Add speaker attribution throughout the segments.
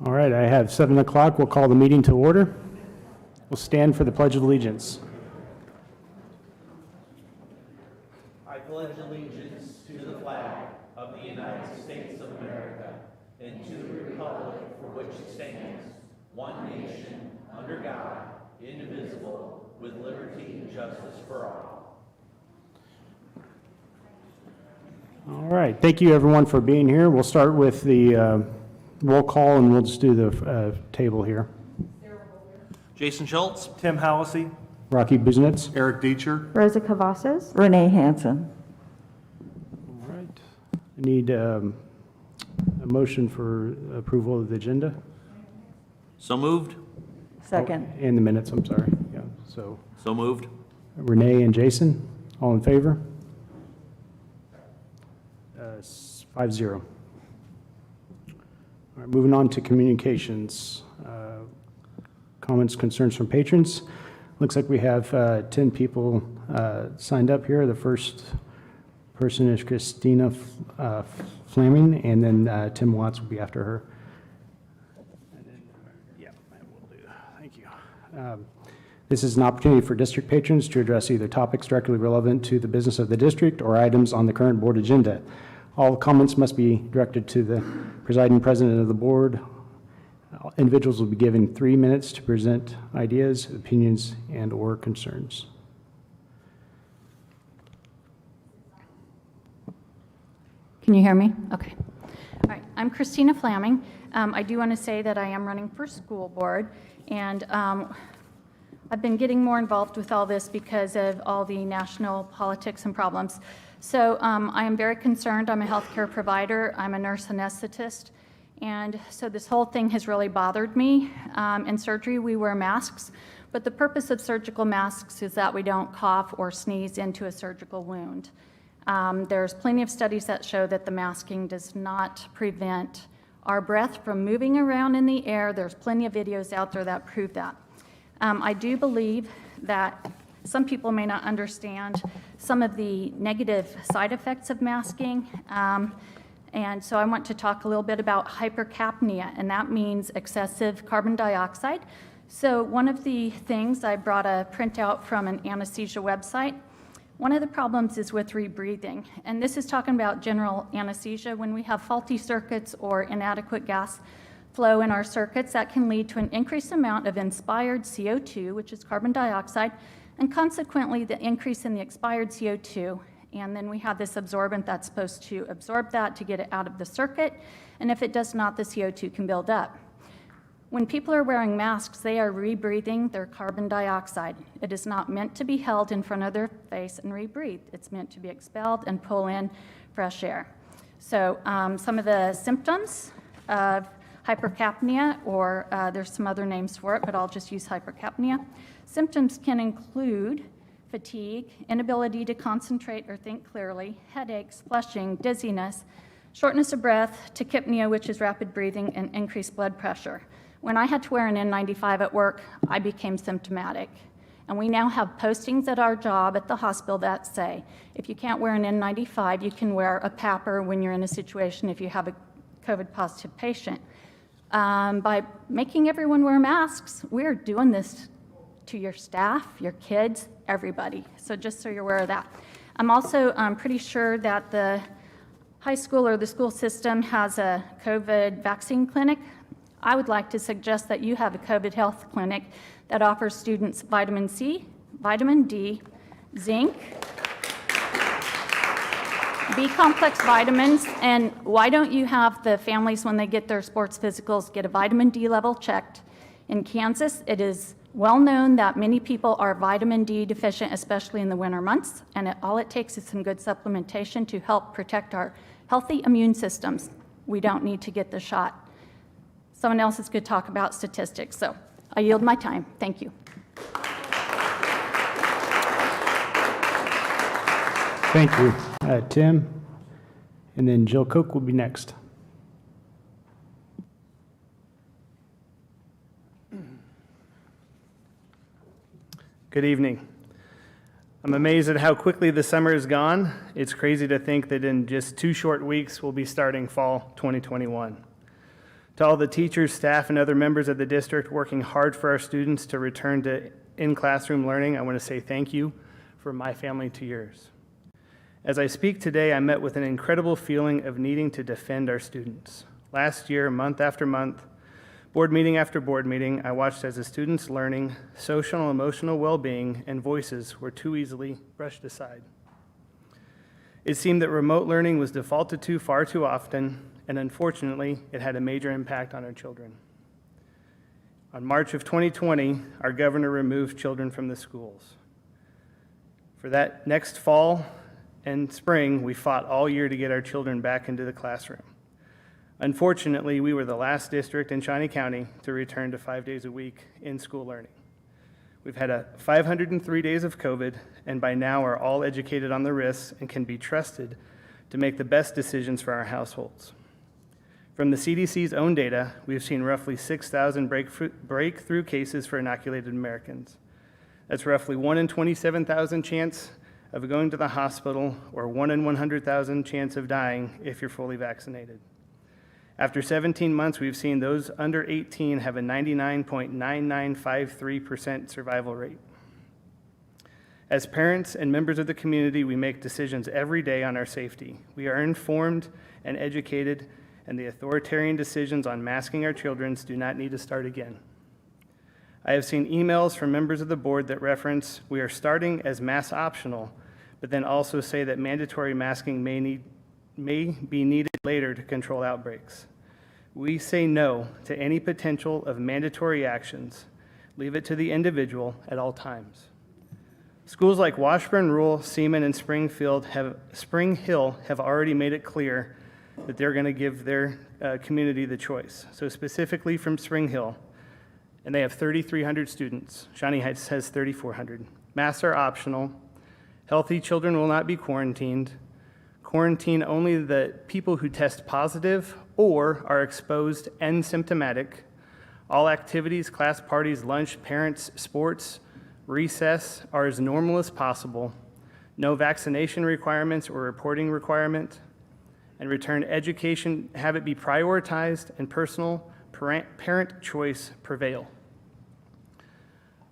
Speaker 1: All right, I have 7 o'clock. We'll call the meeting to order. We'll stand for the Pledge of Allegiance.
Speaker 2: I pledge allegiance to the flag of the United States of America and to the republic for which it stands, one nation, under God, indivisible, with liberty and justice for all.
Speaker 1: All right, thank you everyone for being here. We'll start with the roll call and we'll just do the table here.
Speaker 2: Jason Schultz.
Speaker 3: Tim Hallisey.
Speaker 1: Rocky Buznitz.
Speaker 4: Eric Deecher.
Speaker 5: Rosa Cavazos.
Speaker 6: Renee Hansen.
Speaker 1: All right, I need a motion for approval of the agenda.
Speaker 2: So moved.
Speaker 6: Second.
Speaker 1: And the minutes, I'm sorry. Yeah, so
Speaker 2: So moved.
Speaker 1: Renee and Jason, all in favor? 5-0. All right, moving on to communications. Comments, concerns from patrons. Looks like we have 10 people signed up here. The first person is Christina Fleming, and then Tim Watts will be after her. And then, yeah, I will do. Thank you. This is an opportunity for district patrons to address either topics directly relevant to the business of the district or items on the current board agenda. All comments must be directed to the presiding president of the board. Individuals will be given 3 minutes to present ideas, opinions, and/or concerns.
Speaker 7: Can you hear me? Okay. All right. I'm Christina Fleming. I do want to say that I am running for school board, and I've been getting more involved with all this because of all the national politics and problems. So I am very concerned. I'm a healthcare provider. I'm a nurse anesthetist. And so this whole thing has really bothered me. In surgery, we wear masks, but the purpose of surgical masks is that we don't cough or sneeze into a surgical wound. There's plenty of studies that show that the masking does not prevent our breath from moving around in the air. There's plenty of videos out there that prove that. I do believe that some people may not understand some of the negative side effects of masking. And so I want to talk a little bit about hypercapnia, and that means excessive carbon dioxide. So one of the things, I brought a printout from an anesthesia website. One of the problems is with rebreathing, and this is talking about general anesthesia. When we have faulty circuits or inadequate gas flow in our circuits, that can lead to an increased amount of inspired CO2, which is carbon dioxide, and consequently the increase in the expired CO2. And then we have this absorbent that's supposed to absorb that to get it out of the circuit. And if it does not, the CO2 can build up. When people are wearing masks, they are rebreathing their carbon dioxide. It is not meant to be held in front of their face and rebreathed. It's meant to be expelled and pull in fresh air. So some of the symptoms of hypercapnia, or there's some other names for it, but I'll just use hypercapnia. Symptoms can include fatigue, inability to concentrate or think clearly, headaches, flushing, dizziness, shortness of breath, tachypnea, which is rapid breathing, and increased blood pressure. When I had to wear an N95 at work, I became symptomatic. And we now have postings at our job at the hospital that say, if you can't wear an N95, you can wear a PAPR when you're in a situation if you have a COVID positive patient. By making everyone wear masks, we're doing this to your staff, your kids, everybody. So just so you're aware of that. I'm also pretty sure that the high school or the school system has a COVID vaccine clinic. I would like to suggest that you have a COVID health clinic that offers students vitamin C, vitamin D, zinc, B-complex vitamins, and why don't you have the families, when they get their sports physicals, get a vitamin D level checked? In Kansas, it is well known that many people are vitamin D deficient, especially in the winter months, and all it takes is some good supplementation to help protect our healthy immune systems. We don't need to get the shot. Someone else is going to talk about statistics, so I yield my time. Thank you.
Speaker 1: Thank you, Tim. And then Jill Cook will be next.
Speaker 3: Good evening. I'm amazed at how quickly the summer is gone. It's crazy to think that in just 2 short weeks, we'll be starting fall 2021. To all the teachers, staff, and other members of the district working hard for our students to return to in-classroom learning, I want to say thank you from my family to yours. As I speak today, I met with an incredible feeling of needing to defend our students. Last year, month after month, board meeting after board meeting, I watched as the students' learning, social and emotional well-being, and voices were too easily brushed aside. It seemed that remote learning was defaulted to far too often, and unfortunately, it had a major impact on our children. On March of 2020, our governor removed children from the schools. For that next fall and spring, we fought all year to get our children back into the classroom. Unfortunately, we were the last district in Shawnee County to return to 5 days a week in-school learning. We've had 503 days of COVID, and by now are all educated on the risks and can be trusted to make the best decisions for our households. From the CDC's own data, we've seen roughly 6,000 breakthrough cases for inoculated Americans. That's roughly 1 in 27,000 chance of going to the hospital, or 1 in 100,000 chance of dying if you're fully vaccinated. After 17 months, we've seen those under 18 have a 99.9953% survival rate. As parents and members of the community, we make decisions every day on our safety. We are informed and educated, and the authoritarian decisions on masking our children do not need to start again. I have seen emails from members of the board that reference we are starting as mask optional, but then also say that mandatory masking may be needed later to control outbreaks. We say no to any potential of mandatory actions. Leave it to the individual at all times. Schools like Washburn Rural, Seaman, and Spring Hill have already made it clear that they're going to give their community the choice. So specifically from Spring Hill, and they have 3,300 students. Shawnee Heights has 3,400. Masks are optional. Healthy children will not be quarantined. Quarantine only the people who test positive or are exposed and symptomatic. All activities, class parties, lunch, parents, sports, recess are as normal as possible. No vaccination requirements or reporting requirement. And return education, have it be prioritized, and personal parent choice prevail.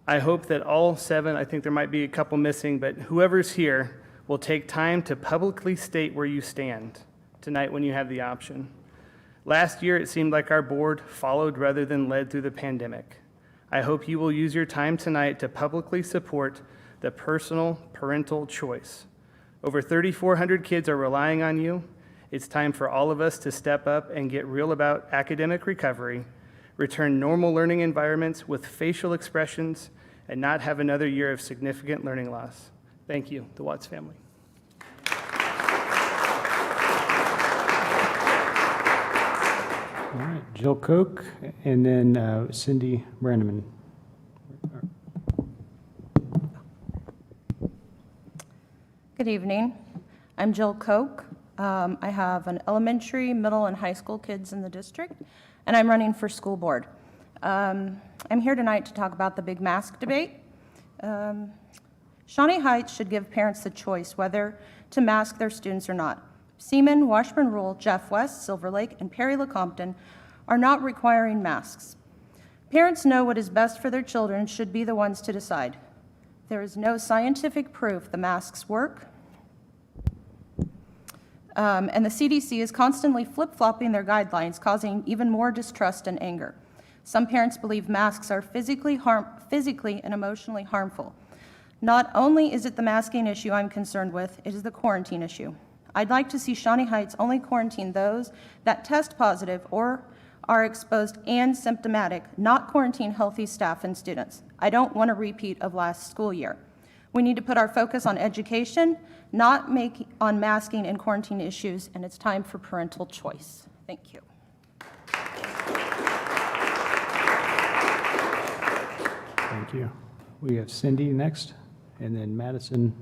Speaker 3: I hope that all 7, I think there might be a couple missing, but whoever's here will take time to publicly state where you stand tonight when you have the option. Last year, it seemed like our board followed rather than led through the pandemic. I hope you will use your time tonight to publicly support the personal parental choice. Over 3,400 kids are relying on you. It's time for all of us to step up and get real about academic recovery, return normal learning environments with facial expressions, and not have another year of significant learning loss. Thank you, the Watts family.
Speaker 1: All right, Jill Koch, and then Cindy Brandeman.
Speaker 4: Good evening. I'm Jill Koch. I have an elementary, middle, and high school kids in the district, and I'm running for school board. I'm here tonight to talk about the big mask debate. Shawnee Heights should give parents the choice whether to mask their students or not. Seaman, Washburn Rural, Jeff West, Silver Lake, and Perry Lecompton are not requiring masks. Parents know what is best for their children should be the ones to decide. There is no scientific proof the masks work, and the CDC is constantly flip-flopping their guidelines, causing even more distrust and anger. Some parents believe masks are physically and emotionally harmful. Not only is it the masking issue I'm concerned with, it is the quarantine issue. I'd like to see Shawnee Heights only quarantine those that test positive or are exposed and symptomatic, not quarantine healthy staff and students. I don't want a repeat of last school year. We need to put our focus on education, not on masking and quarantine issues, and it's time for parental choice. Thank you.
Speaker 1: Thank you. We have Cindy next, and then Madison.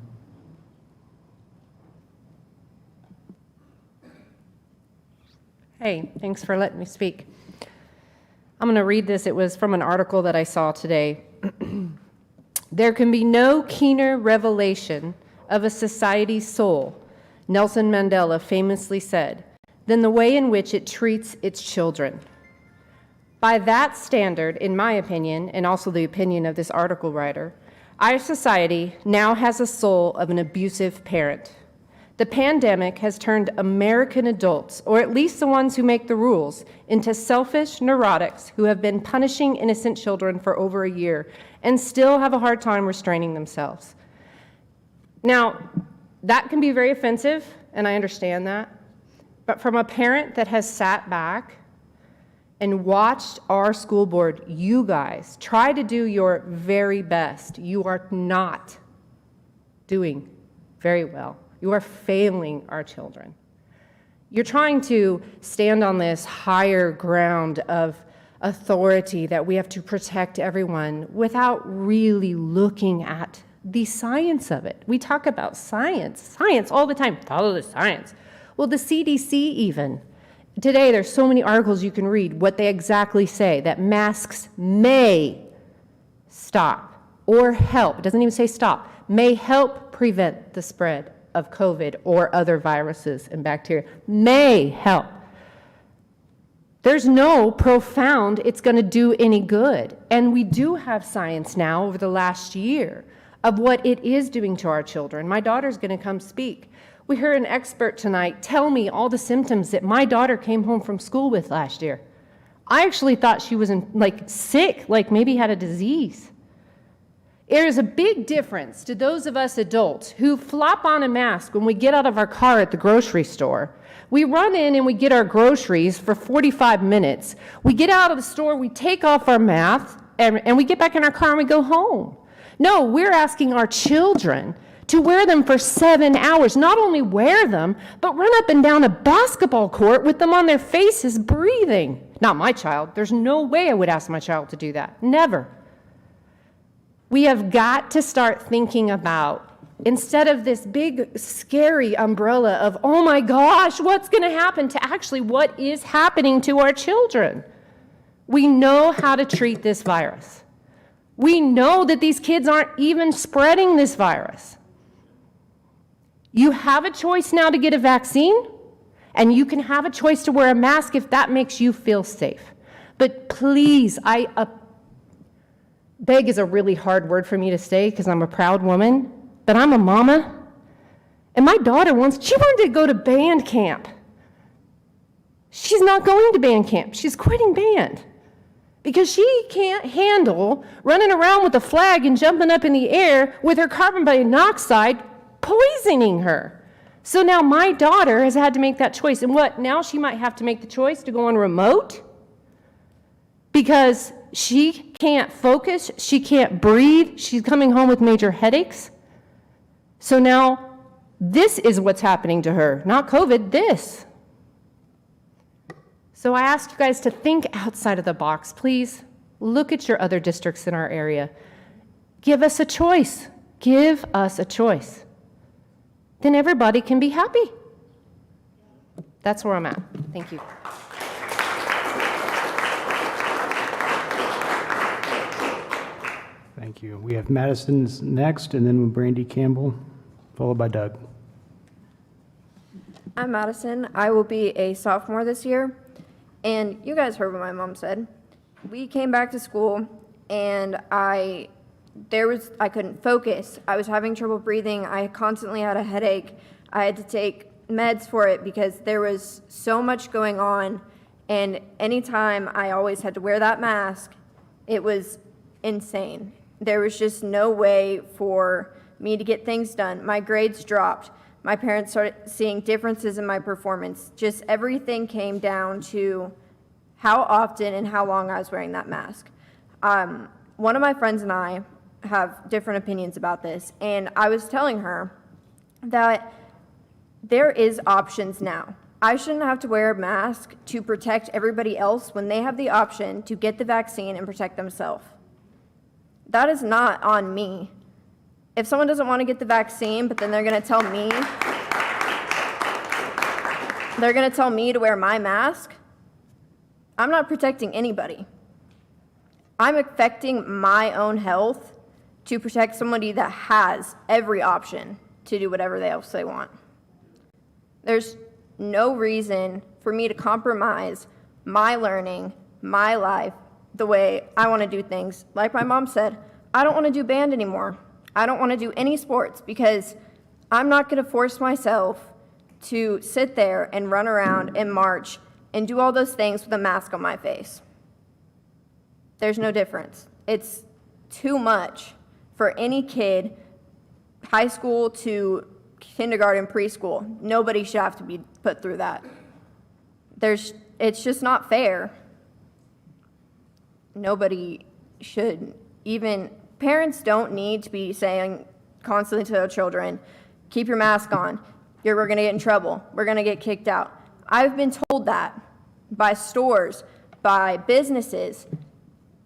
Speaker 5: Hey, thanks for letting me speak. I'm going to read this. It was from an article that I saw today. There can be no keener revelation of a society's soul, Nelson Mandela famously said, than the way in which it treats its children. By that standard, in my opinion, and also the opinion of this article writer, our society now has the soul of an abusive parent. The pandemic has turned American adults, or at least the ones who make the rules, into selfish neurotics who have been punishing innocent children for over a year and still have a hard time restraining themselves. Now, that can be very offensive, and I understand that, but from a parent that has sat back and watched our school board, you guys, try to do your very best, you are not doing very well. You are failing our children. You're trying to stand on this higher ground of authority that we have to protect everyone without really looking at the science of it. We talk about science all the time, follow the science. Well, the CDC even. Today, there's so many articles you can read what they exactly say, that masks may stop or help, it doesn't even say stop, may help prevent the spread of COVID or other viruses and bacteria, may help. There's no profound it's going to do any good. And we do have science now over the last year of what it is doing to our children. My daughter's going to come speak. We heard an expert tonight tell me all the symptoms that my daughter came home from school with last year. I actually thought she was sick, like maybe had a disease. There is a big difference to those of us adults who flop on a mask when we get out of our car at the grocery store. We run in and we get our groceries for 45 minutes. We get out of the store, we take off our mask, and we get back in our car and we go home. No, we're asking our children to wear them for 7 hours. Not only wear them, but run up and down a basketball court with them on their faces breathing. Not my child. There's no way I would ask my child to do that. Never. We have got to start thinking about, instead of this big, scary umbrella of, oh my gosh, what's going to happen, to actually what is happening to our children. We know how to treat this virus. We know that these kids aren't even spreading this virus. You have a choice now to get a vaccine, and you can have a choice to wear a mask if that makes you feel safe. But please, beg is a really hard word for me to say because I'm a proud woman, but I'm a mama. And my daughter she wanted to go to band camp. She's not going to band camp. She's quitting band because she can't handle running around with a flag and jumping up in the air with her carbon monoxide poisoning her. So now my daughter has had to make that choice. And what? Now she might have to make the choice to go on remote because she can't focus, she can't breathe, she's coming home with major headaches. So now this is what's happening to her, not COVID, this. So I ask you guys to think outside of the box. Please look at your other districts in our area. Give us a choice. Give us a choice. Then everybody can be happy. That's where I'm at. Thank you.
Speaker 1: Thank you. We have Madison's next, and then Brandy Campbell, followed by Doug.
Speaker 8: I'm Madison. I will be a sophomore this year. And you guys heard what my mom said. We came back to school, and I couldn't focus. I was having trouble breathing. I constantly had a headache. I had to take meds for it because there was so much going on. And anytime I always had to wear that mask, it was insane. There was just no way for me to get things done. My grades dropped. My parents started seeing differences in my performance. Just everything came down to how often and how long I was wearing that mask. One of my friends and I have different opinions about this, and I was telling her that there is options now. I shouldn't have to wear a mask to protect everybody else when they have the option to get the vaccine and protect themselves. That is not on me. If someone doesn't want to get the vaccine, but then they're going to tell me to wear my mask, I'm not protecting anybody. I'm affecting my own health to protect somebody that has every option to do whatever else they want. There's no reason for me to compromise my learning, my life the way I want to do things. Like my mom said, I don't want to do band anymore. I don't want to do any sports because I'm not going to force myself to sit there and run around and march and do all those things with a mask on my face. There's no difference. It's too much for any kid, high school to kindergarten, preschool. Nobody should have to be put through that. It's just not fair. Nobody should. Even parents don't need to be saying constantly to their children, keep your mask on. We're going to get in trouble. We're going to get kicked out. I've been told that by stores, by businesses.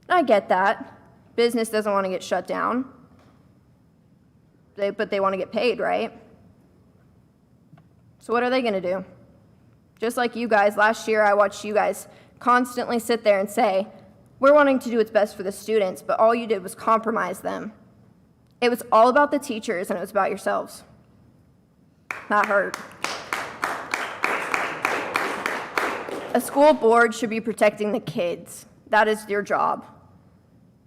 Speaker 8: I get that. Business doesn't want to get shut down. But they want to get paid, right? So what are they going to do? Just like you guys, last year I watched you guys constantly sit there and say, we're wanting to do what's best for the students, but all you did was compromise them. It was all about the teachers and it was about yourselves. That hurt. A school board should be protecting the kids. That is your job.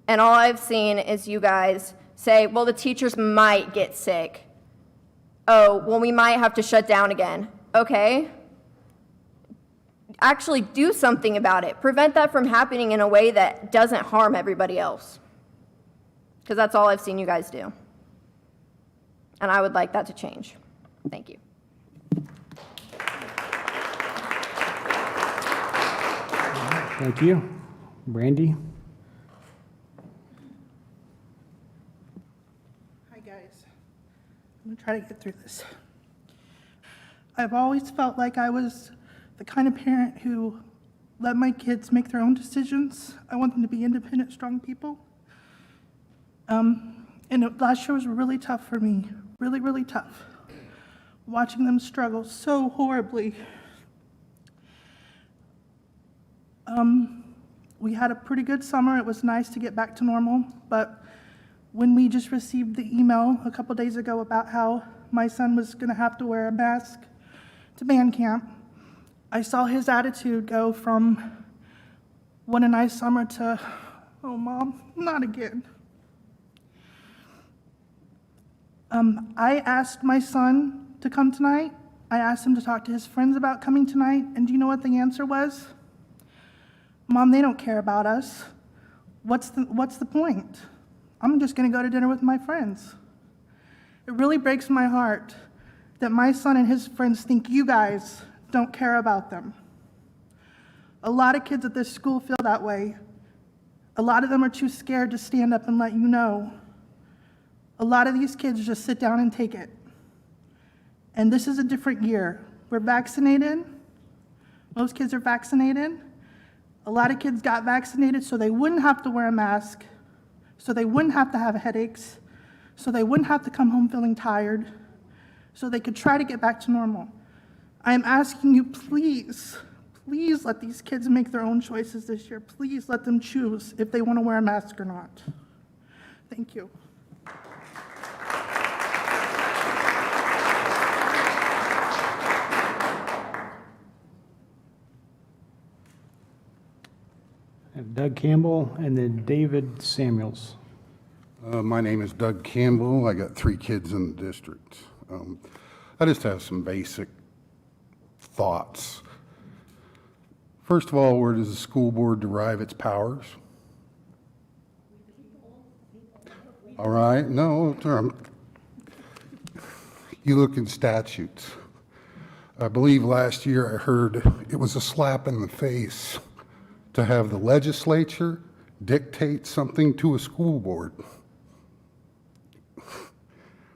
Speaker 8: And all I've seen is you guys say, well, the teachers might get sick. Oh, well, we might have to shut down again. Okay. Actually do something about it. Prevent that from happening in a way that doesn't harm everybody else. Because that's all I've seen you guys do. And I would like that to change. Thank you.
Speaker 1: Thank you. Brandy?
Speaker 9: Hi, guys. I'm going to try to get through this. I've always felt like I was the kind of parent who let my kids make their own decisions. I want them to be independent, strong people. Last year was really tough for me, really, really tough. Watching them struggle so horribly. We had a pretty good summer. It was nice to get back to normal, but when we just received the email a couple days ago about how my son was going to have to wear a mask to band camp, I saw his attitude go from, what a nice summer, to, oh, Mom, not again. I asked my son to come tonight. I asked him to talk to his friends about coming tonight, and do you know what the answer was? Mom, they don't care about us. What's the point? I'm just going to go to dinner with my friends. It really breaks my heart that my son and his friends think you guys don't care about them. A lot of kids at this school feel that way. A lot of them are too scared to stand up and let you know. A lot of these kids just sit down and take it. And this is a different year. We're vaccinated. Most kids are vaccinated. A lot of kids got vaccinated so they wouldn't have to wear a mask, so they wouldn't have to have headaches, so they wouldn't have to come home feeling tired, so they could try to get back to normal. I am asking you, please, please let these kids make their own choices this year. Please let them choose if they want to wear a mask or not. Thank you.
Speaker 1: I have Doug Campbell and then David Samuels.
Speaker 10: My name is Doug Campbell. I got 3 kids in the district. I just have some basic thoughts. First of all, where does the school board derive its powers? All right, no, you look in statutes. I believe last year I heard it was a slap in the face to have the legislature dictate something to a school board.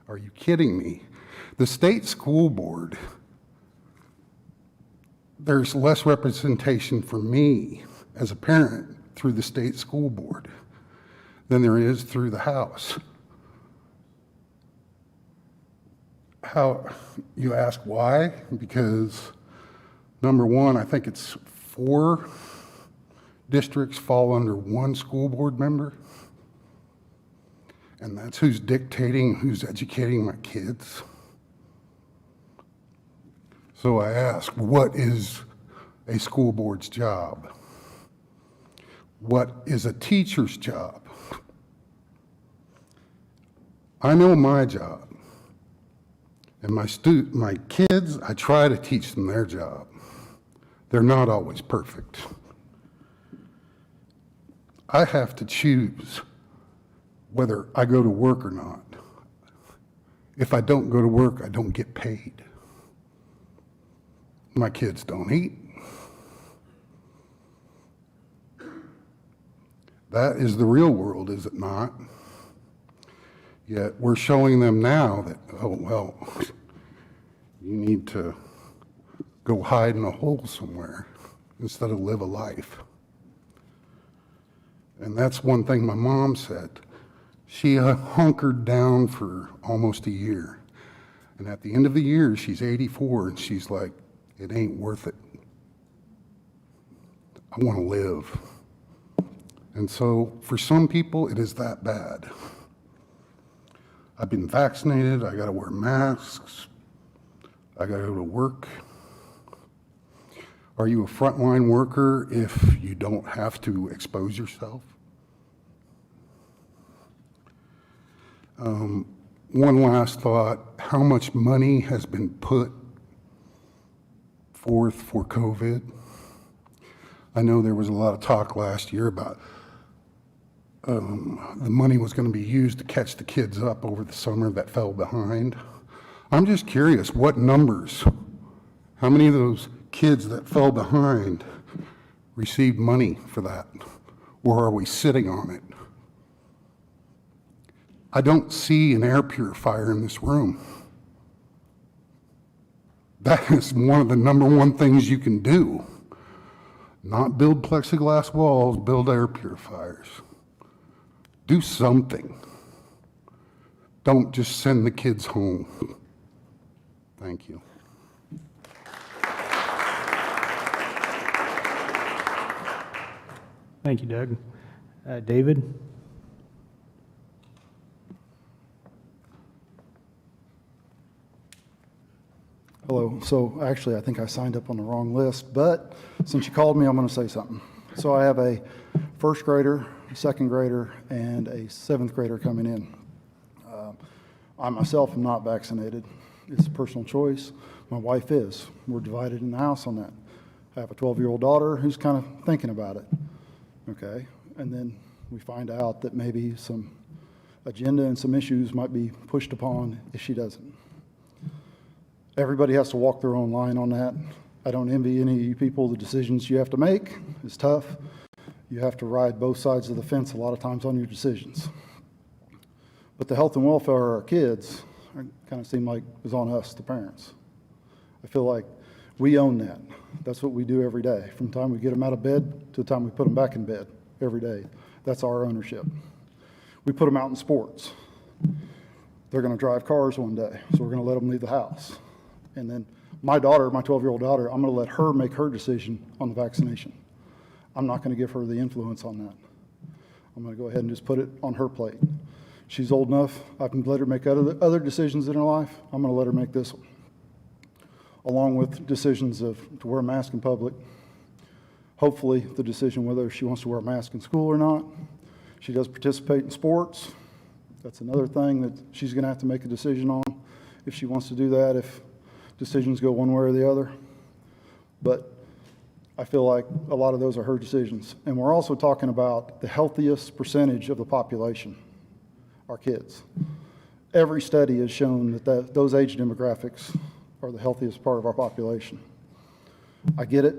Speaker 10: Are you kidding me? The state school board, there's less representation for me as a parent through the state school board than there is through the House. How, you ask why? Because number one, I think it's 4 districts fall under 1 school board member, and that's who's dictating, who's educating my kids. So I ask, what is a school board's job? what is a teacher's job. I know my job. And my kids, I try to teach them their job. They're not always perfect. I have to choose whether I go to work or not. If I don't go to work, I don't get paid. My kids don't eat. That is the real world, is it not? Yet we're showing them now that, oh, well, you need to go hide in a hole somewhere instead of live a life. And that's one thing my mom said. She hunkered down for almost a year. And at the end of the year, she's 84, and she's like, it ain't worth it. I want to live. And so for some people, it is that bad. I've been vaccinated, I gotta wear masks, I gotta go to work. Are you a frontline worker if you don't have to expose yourself? One last thought, how much money has been put forth for COVID? I know there was a lot of talk last year about the money was going to be used to catch the kids up over the summer that fell behind. I'm just curious, what numbers, how many of those kids that fell behind received money for that? Or are we sitting on it? I don't see an air purifier in this room. That is one of the #1 things you can do. Not build plexiglass walls, build air purifiers. Do something. Don't just send the kids home. Thank you.
Speaker 1: Thank you, Doug. David?
Speaker 11: Hello. So actually, I think I signed up on the wrong list, but since you called me, I'm going to say something. So I have a first grader, a second grader, and a seventh grader coming in. I myself am not vaccinated. It's a personal choice. My wife is. We're divided in the house on that. I have a 12-year-old daughter who's kind of thinking about it. Okay. And then we find out that maybe some agenda and some issues might be pushed upon if she doesn't. Everybody has to walk their own line on that. I don't envy any of you people. The decisions you have to make is tough. You have to ride both sides of the fence a lot of times on your decisions. But the health and welfare of our kids kind of seem like is on us, the parents. I feel like we own that. That's what we do every day. From the time we get them out of bed to the time we put them back in bed every day. That's our ownership. We put them out in sports. They're going to drive cars one day, so we're going to let them leave the house. And then my daughter, my 12-year-old daughter, I'm going to let her make her decision on the vaccination. I'm not going to give her the influence on that. I'm going to go ahead and just put it on her plate. She's old enough. I can let her make other decisions in her life. I'm going to let her make this one, along with decisions of to wear a mask in public. Hopefully, the decision whether she wants to wear a mask in school or not. She does participate in sports. That's another thing that she's going to have to make a decision on if she wants to do that, if decisions go one way or the other. But I feel like a lot of those are her decisions. And we're also talking about the healthiest percentage of the population, our kids. Every study has shown that those age demographics are the healthiest part of our population. I get it.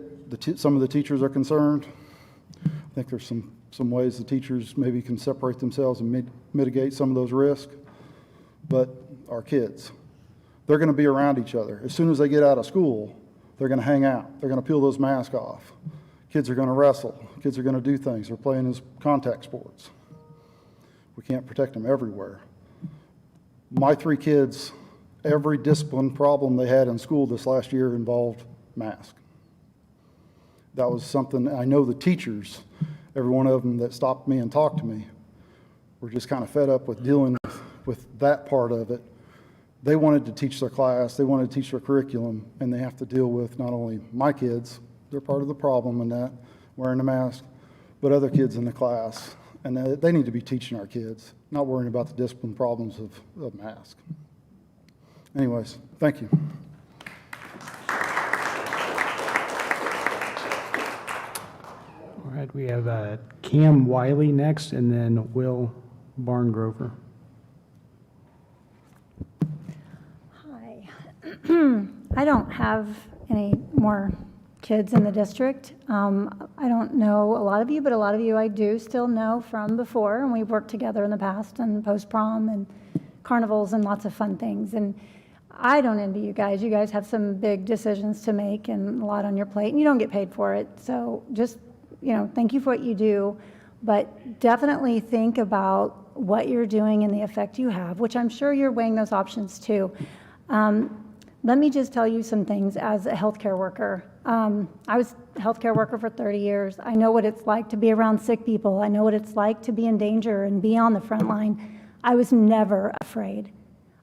Speaker 11: Some of the teachers are concerned. I think there's some ways the teachers maybe can separate themselves and mitigate some of those risks. But our kids, they're going to be around each other. As soon as they get out of school, they're going to hang out. They're going to peel those masks off. Kids are going to wrestle. Kids are going to do things. They're playing as contact sports. We can't protect them everywhere. My 3 kids, every discipline problem they had in school this last year involved masks. That was something, I know the teachers, every one of them that stopped me and talked to me, were just kind of fed up with dealing with that part of it. They wanted to teach their class, they wanted to teach their curriculum, and they have to deal with not only my kids, they're part of the problem in that, wearing a mask, but other kids in the class. And they need to be teaching our kids, not worrying about the discipline problems of masks. Anyways, thank you.
Speaker 1: All right, we have Cam Wiley next, and then Will Barngrover.
Speaker 12: Hi. I don't have any more kids in the district. I don't know a lot of you, but a lot of you I do still know from before, and we've worked together in the past and post-prom and carnivals and lots of fun things. And I don't envy you guys. You guys have some big decisions to make and a lot on your plate, and you don't get paid for it. So just, thank you for what you do, but definitely think about what you're doing and the effect you have, which I'm sure you're weighing those options too. Let me just tell you some things as a healthcare worker. I was a healthcare worker for 30 years. I know what it's like to be around sick people. I know what it's like to be in danger and be on the front line. I was never afraid.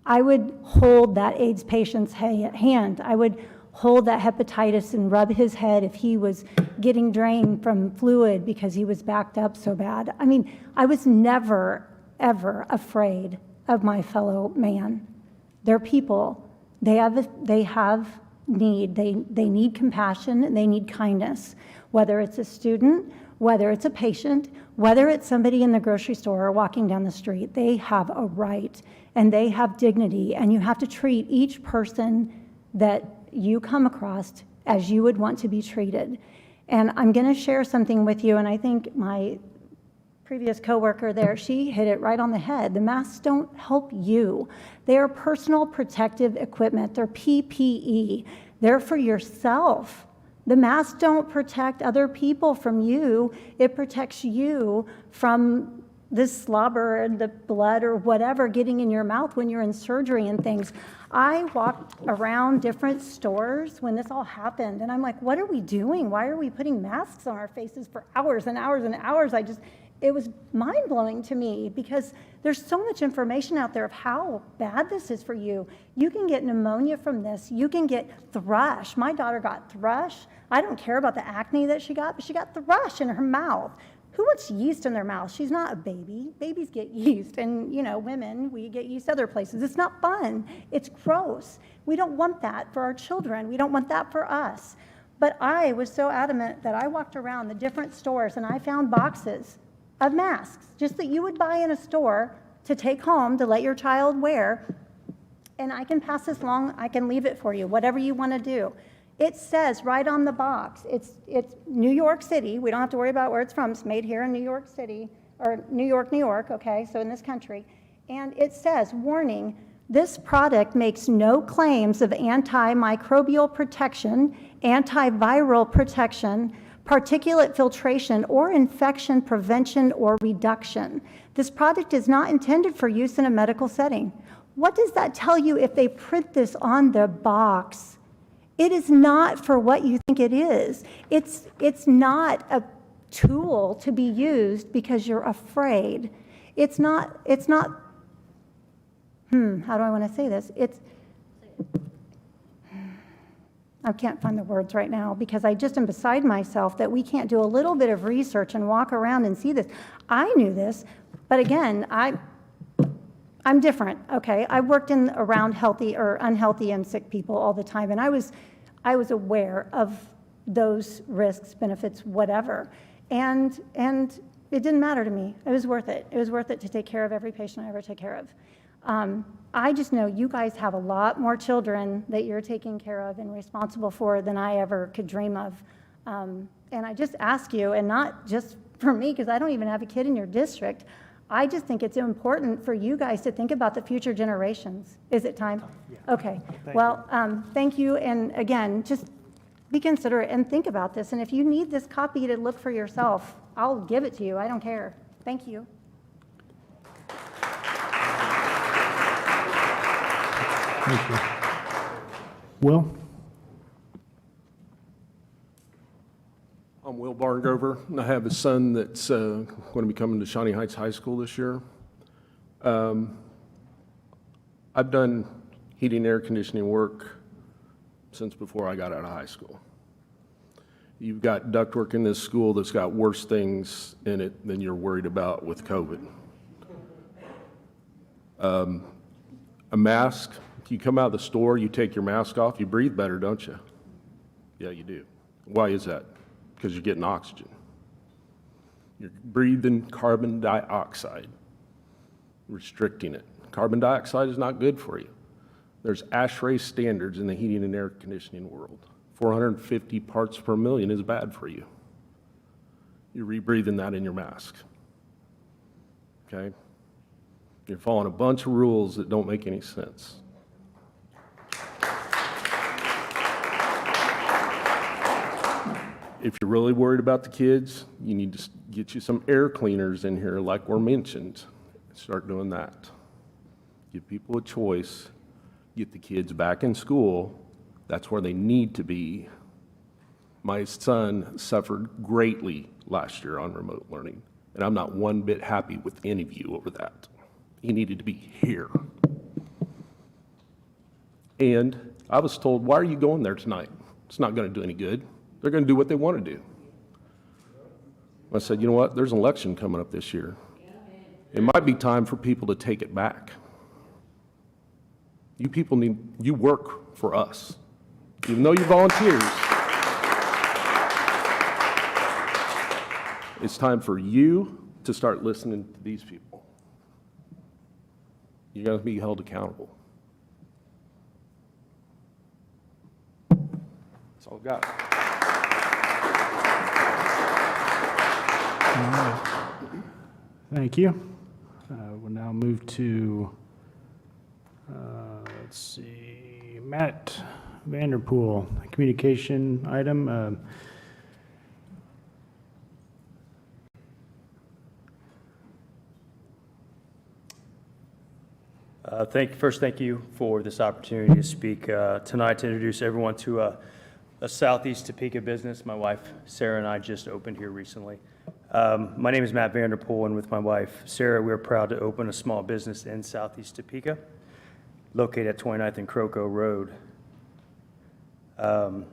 Speaker 12: I would hold that AIDS patient's hand. I would hold that hepatitis and rub his head if he was getting drained from fluid because he was backed up so bad. I mean, I was never, ever afraid of my fellow man. They're people. They have need. They need compassion and they need kindness, whether it's a student, whether it's a patient, whether it's somebody in the grocery store or walking down the street. They have a right and they have dignity, and you have to treat each person that you come across as you would want to be treated. And I'm going to share something with you, and I think my previous coworker there, she hit it right on the head. The masks don't help you. They are personal protective equipment. They're PPE. They're for yourself. The masks don't protect other people from you. It protects you from this slobber and the blood or whatever getting in your mouth when you're in surgery and things. I walked around different stores when this all happened, and I'm like, what are we doing? Why are we putting masks on our faces for hours and hours and hours? It was mind-blowing to me because there's so much information out there of how bad this is for you. You can get pneumonia from this. You can get thrush. My daughter got thrush. I don't care about the acne that she got, but she got thrush in her mouth. Who wants yeast in their mouth? She's not a baby. Babies get yeast, and women, we get yeast other places. It's not fun. It's gross. We don't want that for our children. We don't want that for us. But I was so adamant that I walked around the different stores and I found boxes of masks, just that you would buy in a store to take home to let your child wear. And I can pass this along, I can leave it for you, whatever you want to do. It says right on the box, it's New York City. We don't have to worry about where it's from. It's made here in New York City, or New York, okay, so in this country. And it says, warning, this product makes no claims of antimicrobial protection, antiviral protection, particulate filtration, or infection prevention or reduction. This product is not intended for use in a medical setting. What does that tell you if they print this on the box? It is not for what you think it is. It's not a tool to be used because you're afraid. It's not, how do I want to say this? I can't find the words right now because I just am beside myself that we can't do a little bit of research and walk around and see this. I knew this, but again, I'm different, okay? I worked around healthy or unhealthy and sick people all the time, and I was aware of those risks, benefits, whatever. And it didn't matter to me. It was worth it. It was worth it to take care of every patient I ever took care of. I just know you guys have a lot more children that you're taking care of and responsible for than I ever could dream of. And I just ask you, and not just for me, because I don't even have a kid in your district, I just think it's important for you guys to think about the future generations. Is it time? Yeah. Okay. Thank you. And again, just be considerate and think about this. And if you need this copy to look for yourself, I'll give it to you. I don't care. Thank you.
Speaker 1: Thank you. Will?
Speaker 13: I'm Will Barngrover, and I have a son that's going to be coming to Shawnee Heights High School this year. I've done heating and air conditioning work since before I got out of high school. You've got ductwork in this school that's got worse things in it than you're worried about with COVID. A mask, if you come out of the store, you take your mask off, you breathe better, don't you? Yeah, you do. Why is that? Because you're getting oxygen. You're breathing carbon dioxide, restricting it. Carbon dioxide is not good for you. There's ASHRAE standards in the heating and air conditioning world. 450 parts per million is bad for you. You're rebreathing that in your mask. Okay? You're following a bunch of rules that don't make any sense. If you're really worried about the kids, you need to get you some air cleaners in here like were mentioned. Start doing that. Give people a choice. Get the kids back in school. That's where they need to be. My son suffered greatly last year on remote learning, and I'm not one bit happy with any of you over that. He needed to be here. And I was told, why are you going there tonight? It's not going to do any good. They're going to do what they want to do. I said, you know what? There's an election coming up this year. It might be time for people to take it back. You people you work for us. Even though you're volunteers, it's time for you to start listening to these people. You're going to be held accountable. That's all I've got.
Speaker 1: All right. Thank you. We'll now move to, let's see, Matt Vanderpool, communication item.
Speaker 14: Thank you for this opportunity to speak tonight, to introduce everyone to a Southeast Topeka business my wife Sarah and I just opened here recently. My name is Matt Vanderpool, and with my wife Sarah, we're proud to open a small business in Southeast Topeka, located at 29th and Croco Road. So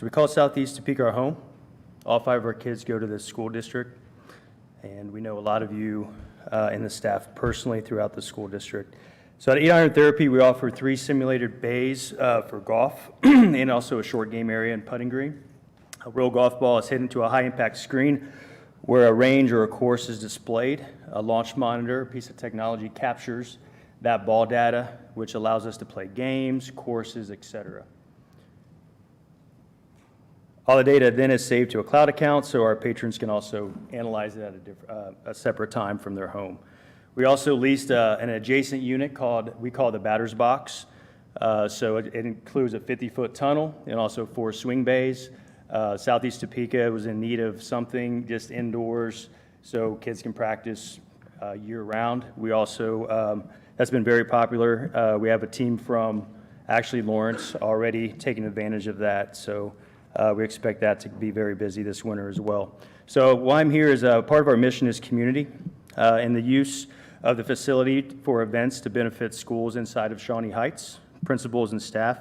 Speaker 14: we call Southeast Topeka our home. All 5 of our kids go to this school district, and we know a lot of you and the staff personally throughout the school district. So at 8 Iron Therapy, we offer 3 simulated bays for golf and also a short game area and putting green. A real golf ball is hit into a high-impact screen where a range or a course is displayed. A launch monitor, a piece of technology, captures that ball data, which allows us to play games, courses, etc. All the data then is saved to a cloud account, so our patrons can also analyze it at a separate time from their home. We also leased an adjacent unit we call the batter's box. So it includes a 50-foot tunnel and also 4 swing bays. Southeast Topeka was in need of something just indoors so kids can practice year-round. We also, that's been very popular. We have a team from actually Lawrence already taking advantage of that, so we expect that to be very busy this winter as well. So why I'm here is part of our mission is community and the use of the facility for events to benefit schools inside of Shawnee Heights. Principals and staff,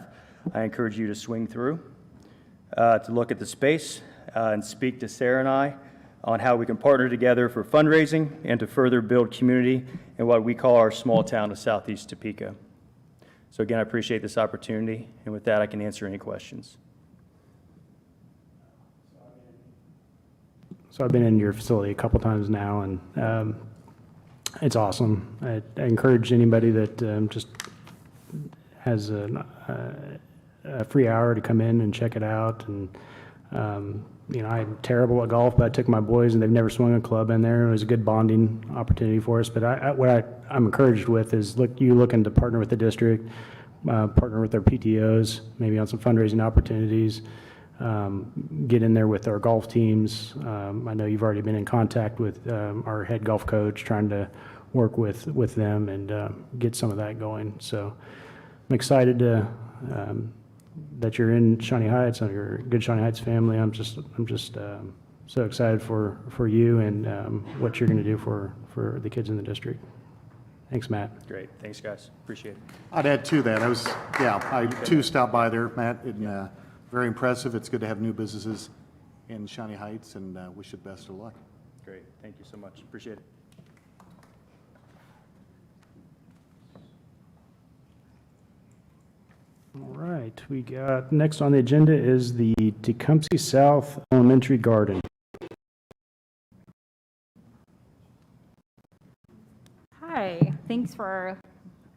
Speaker 14: I encourage you to swing through, to look at the space and speak to Sarah and I on how we can partner together for fundraising and to further build community in what we call our small town of Southeast Topeka. So again, I appreciate this opportunity, and with that, I can answer any questions.
Speaker 1: So I've been in your facility a couple times now, and it's awesome. I encourage anybody that just has a free hour to come in and check it out. And I'm terrible at golf, but I took my boys and they've never swung a club in there. It was a good bonding opportunity for us. But I'm encouraged with is looking to partner with the district, partner with our PTOs, maybe on some fundraising opportunities, get in there with our golf teams. I know you've already been in contact with our head golf coach, trying to work with them and get some of that going. So I'm excited that you're in Shawnee Heights, and you're a good Shawnee Heights family. I'm just so excited for you and what you're going to do for the kids in the district. Thanks, Matt.
Speaker 14: Great, thanks guys, appreciate it.
Speaker 15: I'd add to that. I too stopped by there, Matt, and very impressive. It's good to have new businesses in Shawnee Heights, and wish you the best of luck.
Speaker 14: Great, thank you so much, appreciate it.
Speaker 1: All right, we got, next on the agenda is the Tecumseh South Elementary Garden.
Speaker 16: Hi, thanks for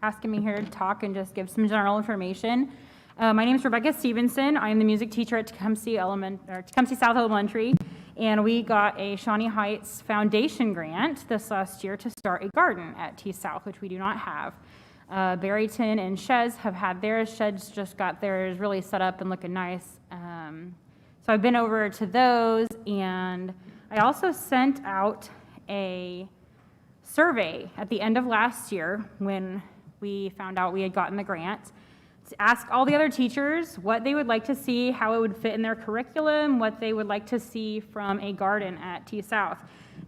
Speaker 16: asking me here to talk and just give some general information. My name is Rebecca Stevenson. I am the music teacher at Tecumseh South Elementary, and we got a Shawnee Heights Foundation grant this last year to start a garden at T South, which we do not have. Barryton and Shez have had theirs. Shez just got theirs really set up and looking nice. So I've been over to those, and I also sent out a survey at the end of last year when we found out we had gotten the grant to ask all the other teachers what they would like to see, how it would fit in their curriculum, what they would like to see from a garden at T South.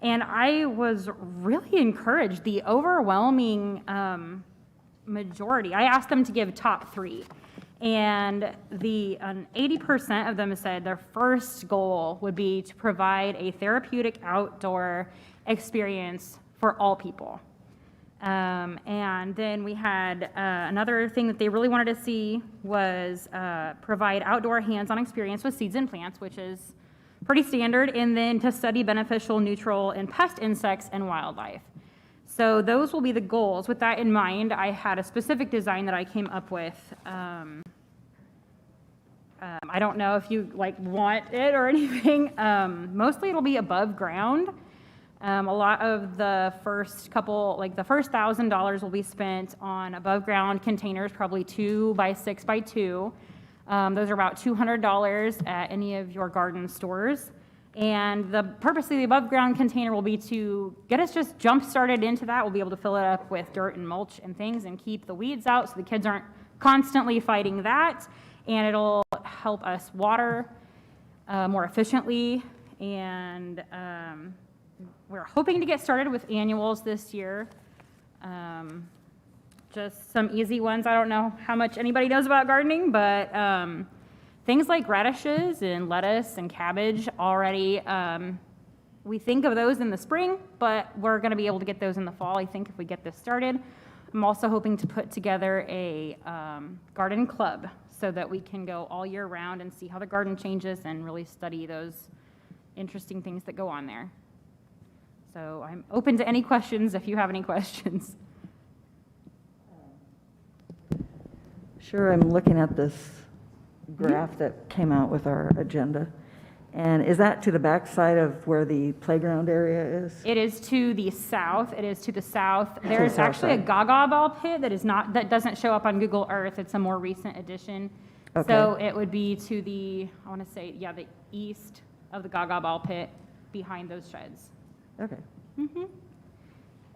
Speaker 16: And I was really encouraged. The overwhelming majority, I asked them to give top 3. And the 80% of them said their first goal would be to provide a therapeutic outdoor experience for all people. And then we had another thing that they really wanted to see was provide outdoor hands-on experience with seeds and plants, which is pretty standard, and then to study beneficial, neutral, and pest insects and wildlife. So those will be the goals. With that in mind, I had a specific design that I came up with. I don't know if you want it or anything. Mostly it'll be above ground. A lot of the first couple, the first $1,000 will be spent on above ground containers, probably 2 by 6 by 2. Those are about $200 at any of your garden stores. And the purpose of the above ground container will be to get us just jump started into that. We'll be able to fill it up with dirt and mulch and things and keep the weeds out so the kids aren't constantly fighting that. And it'll help us water more efficiently. And we're hoping to get started with annuals this year. Just some easy ones. I don't know how much anybody knows about gardening, but things like radishes and lettuce and cabbage already, we think of those in the spring, but we're going to be able to get those in the fall, I think, if we get this started. I'm also hoping to put together a garden club so that we can go all year round and see how the garden changes and really study those interesting things that go on there. So I'm open to any questions if you have any questions.
Speaker 6: Sure, I'm looking at this graph that came out with our agenda. And is that to the back side of where the playground area is?
Speaker 16: It is to the south. It is to the south.
Speaker 6: the
Speaker 16: There's
Speaker 6: south
Speaker 16: actually a
Speaker 6: side.
Speaker 16: Gaga Ball pit that doesn't show up on Google Earth. It's a more recent addition.
Speaker 6: Okay.
Speaker 16: So it would be to the, I want to say, yeah, the east of the Gaga Ball pit behind those sheds.
Speaker 6: Okay.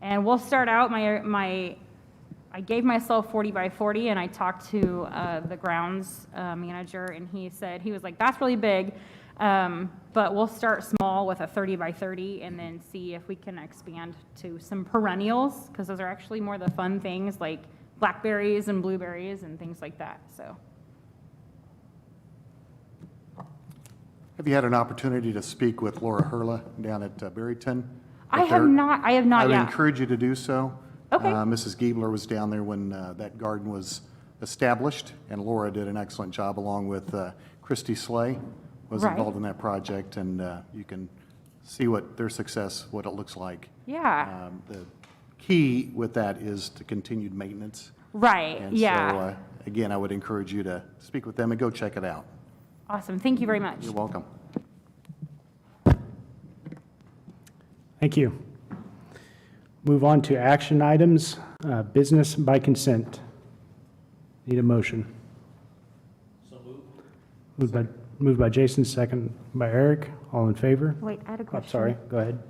Speaker 16: And we'll start out, I gave myself 40 by 40, and I talked to the grounds manager, and he was like, that's really big, but we'll start small with a 30 by 30 and then see if we can expand to some perennials, because those are actually more the fun things like blackberries and blueberries and things like that. So.
Speaker 15: Have you had an opportunity to speak with Laura Hurla down at Barryton?
Speaker 16: I have not
Speaker 15: I would
Speaker 16: yet.
Speaker 15: encourage you to do so.
Speaker 16: Okay.
Speaker 15: Mrs. Giebler was down there when that garden was established, and Laura did an excellent job along with Christy Slay was
Speaker 16: Right.
Speaker 15: involved in that project, and you can see what their success, what it looks like.
Speaker 16: Yeah.
Speaker 15: The key with that is the continued maintenance.
Speaker 16: Right,
Speaker 15: And
Speaker 16: yeah.
Speaker 15: so, again, I would encourage you to speak with them and go check it out.
Speaker 16: Awesome. Thank you very much.
Speaker 15: You're welcome.
Speaker 1: Thank you. Move on to action items, business by consent. Need a motion.
Speaker 2: So moved.
Speaker 1: Moved by Jason, second by Eric. All in favor?
Speaker 17: Wait, I had a
Speaker 1: Oh,
Speaker 17: question.
Speaker 1: sorry, go ahead.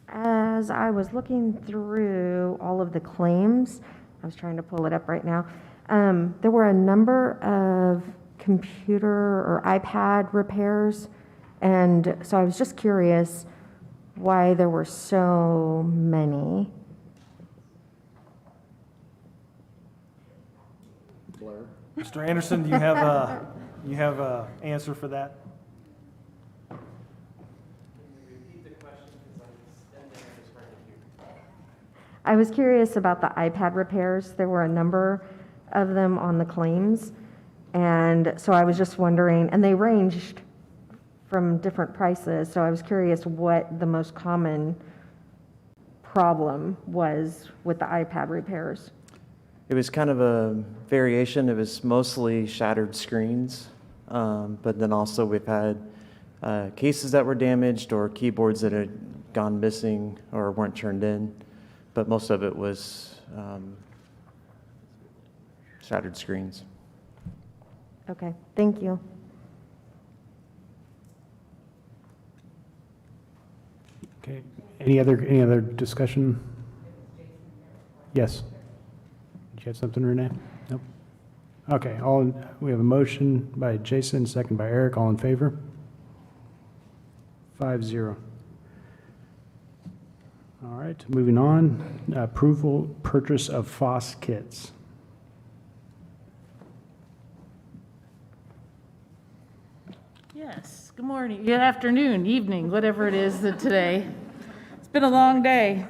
Speaker 17: As I was looking through all of the claims, I was trying to pull it up right now, there were a number of computer or iPad repairs, and so I was just curious why there were so many.
Speaker 18: Mr. Anderson, do you have You have an answer for that?
Speaker 17: I was curious about the iPad repairs. There were a number of them on the claims. And so I was just wondering, and they ranged from different prices. So I was curious what the most common problem was with the iPad repairs.
Speaker 19: It was kind of a variation. It was mostly shattered screens, but then also we've had cases that were damaged or keyboards that had gone missing or weren't turned in, but most of it was shattered screens.
Speaker 17: Okay, thank you.
Speaker 1: Okay, any other discussion? Yes. Did you have something, Renee? Nope. Okay, we have a motion by Jason, second by Eric, all in favor? 5-0. All right, moving on, approval purchase of FOSS kits.
Speaker 20: Yes, good morning, good afternoon, evening, whatever it is that today. It's been a long day.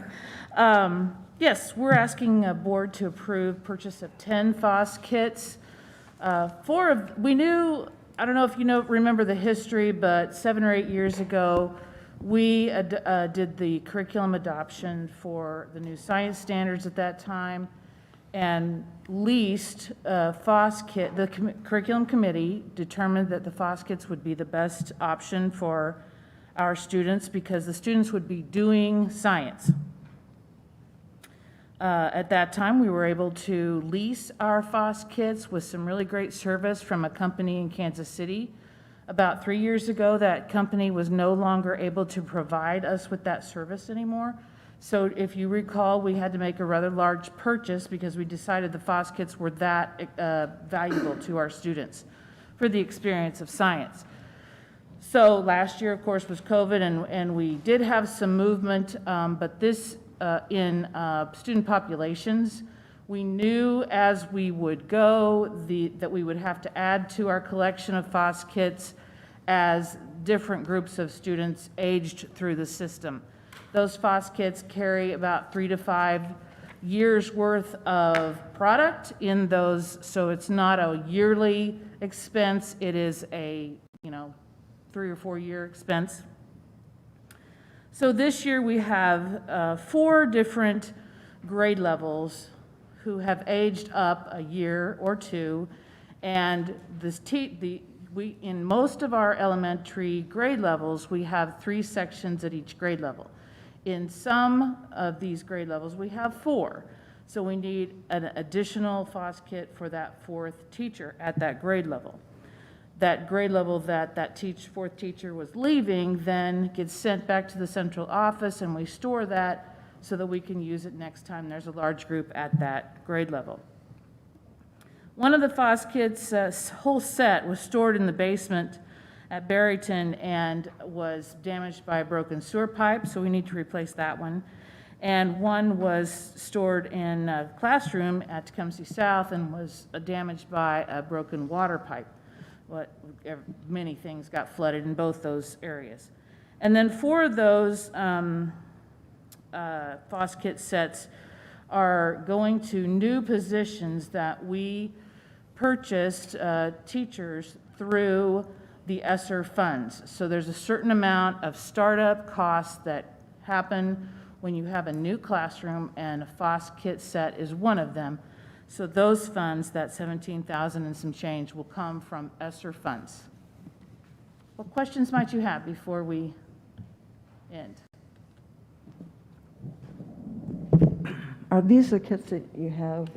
Speaker 20: Yes, we're asking a board to approve purchase of 10 FOSS kits. We knew, I don't know if you remember the history, but 7 or 8 years ago, we did the curriculum adoption for the new science standards at that time and leased FOSS kit. The curriculum committee determined that the FOSS kits would be the best option for our students because the students would be doing science. At that time, we were able to lease our FOSS kits with some really great service from a company in Kansas City. About 3 years ago, that company was no longer able to provide us with that service anymore. So if you recall, we had to make a rather large purchase because we decided the FOSS kits were that valuable to our students for the experience of science. So last year, of course, was COVID, and we did have some movement, but this in student populations, we knew as we would go that we would have to add to our collection of FOSS kits as different groups of students aged through the system. Those FOSS kits carry about 3 to 5 years worth of product in those, so it's not a yearly expense, it is a 3 or 4 year expense. So this year we have 4 different grade levels who have aged up a year or 2, and in most of our elementary grade levels, we have 3 sections at each grade level. In some of these grade levels, we have 4. So we need an additional FOSS kit for that 4th teacher at that grade level. That grade level that 4th teacher was leaving then gets sent back to the central office, and we store that so that we can use it next time there's a large group at that grade level. One of the FOSS kits' whole set was stored in the basement at Barryton and was damaged by a broken sewer pipe, so we need to replace that one. And one was stored in a classroom at Tecumseh South and was damaged by a broken water pipe. Many things got flooded in both those areas. And then 4 of those FOSS kit sets are going to new positions that we purchased teachers through the ESSER funds. So there's a certain amount of startup costs that happen when you have a new classroom, and a FOSS kit set is one of them. So those funds, that $17,000 and some change, will come from ESSER funds. What questions might you have before we end?
Speaker 6: Are these the kits that you have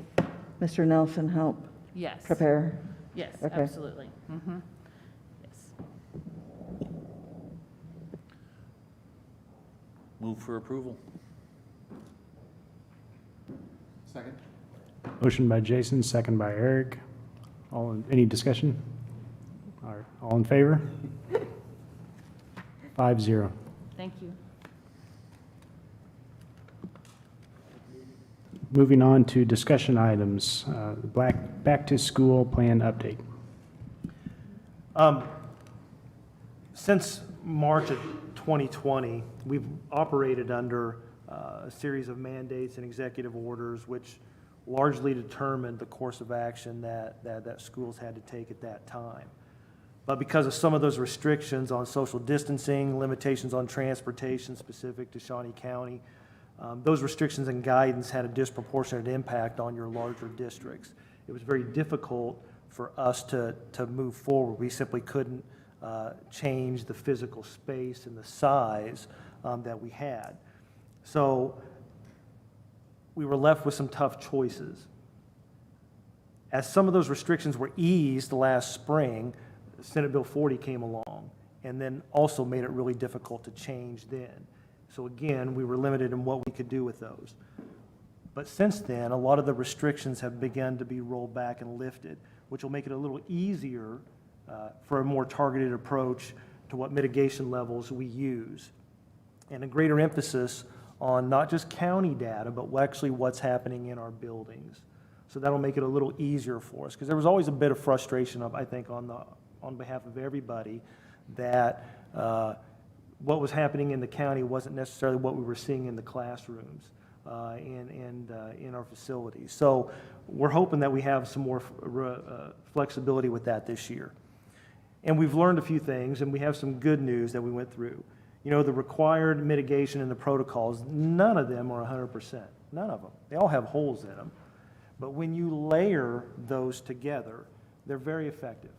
Speaker 6: Mr. Nelson help
Speaker 20: Yes.
Speaker 6: prepare?
Speaker 20: Yes,
Speaker 6: Okay.
Speaker 20: absolutely. Mm-hmm. Yes.
Speaker 2: Move for approval.
Speaker 15: Second.
Speaker 1: Motion by Jason, second by Eric. Any discussion? All right, all in favor? 5-0.
Speaker 20: Thank you.
Speaker 1: Moving on to discussion items, back to school plan update.
Speaker 18: Since March of 2020, we've operated under a series of mandates and executive orders which largely determined the course of action that schools had to take at that time. But because of some of those restrictions on social distancing, limitations on transportation specific to Shawnee County, those restrictions and guidance had a disproportionate impact on your larger districts. It was very difficult for us to move forward. We simply couldn't change the physical space and the size that we had. So we were left with some tough choices. As some of those restrictions were eased last spring, Senate Bill 40 came along and then also made it really difficult to change then. So again, we were limited in what we could do with those. But since then, a lot of the restrictions have begun to be rolled back and lifted, which will make it a little easier for a more targeted approach to what mitigation levels we use. And a greater emphasis on not just county data, but actually what's happening in our buildings. So that'll make it a little easier for us, because there was always a bit of frustration, I think, on behalf of everybody, that what was happening in the county wasn't necessarily what we were seeing in the classrooms and in our facilities. So we're hoping that we have some more flexibility with that this year. And we've learned a few things, and we have some good news that we went through. You know, the required mitigation and the protocols, none of them are 100%. None of them. They all have holes in them. But when you layer those together, they're very effective.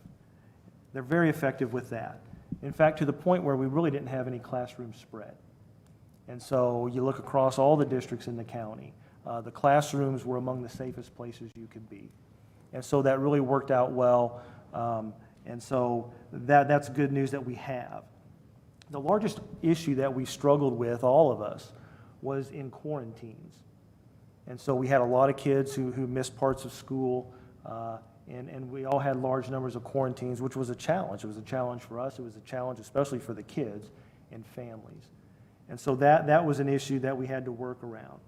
Speaker 18: They're very effective with that. In fact, to the point where we really didn't have any classroom spread. And so you look across all the districts in the county, the classrooms were among the safest places you could be. And so that really worked out well. And so that's good news that we have. The largest issue that we struggled with, all of us, was in quarantines. And so we had a lot of kids who missed parts of school, and we all had large numbers of quarantines, which was a challenge. It was a challenge for us. It was a challenge especially for the kids and families. And so that was an issue that we had to work around.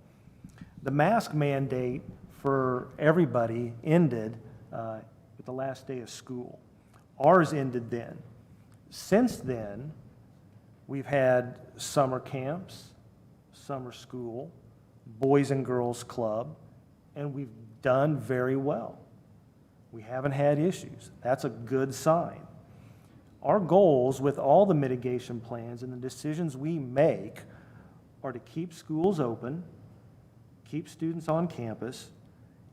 Speaker 18: The mask mandate for everybody ended with the last day of school. Ours ended then. Since then, we've had summer camps, summer school, Boys and Girls Club, and we've done very well. We haven't had issues. That's a good sign. Our goals with all the mitigation plans and the decisions we make are to keep schools open, keep students on campus,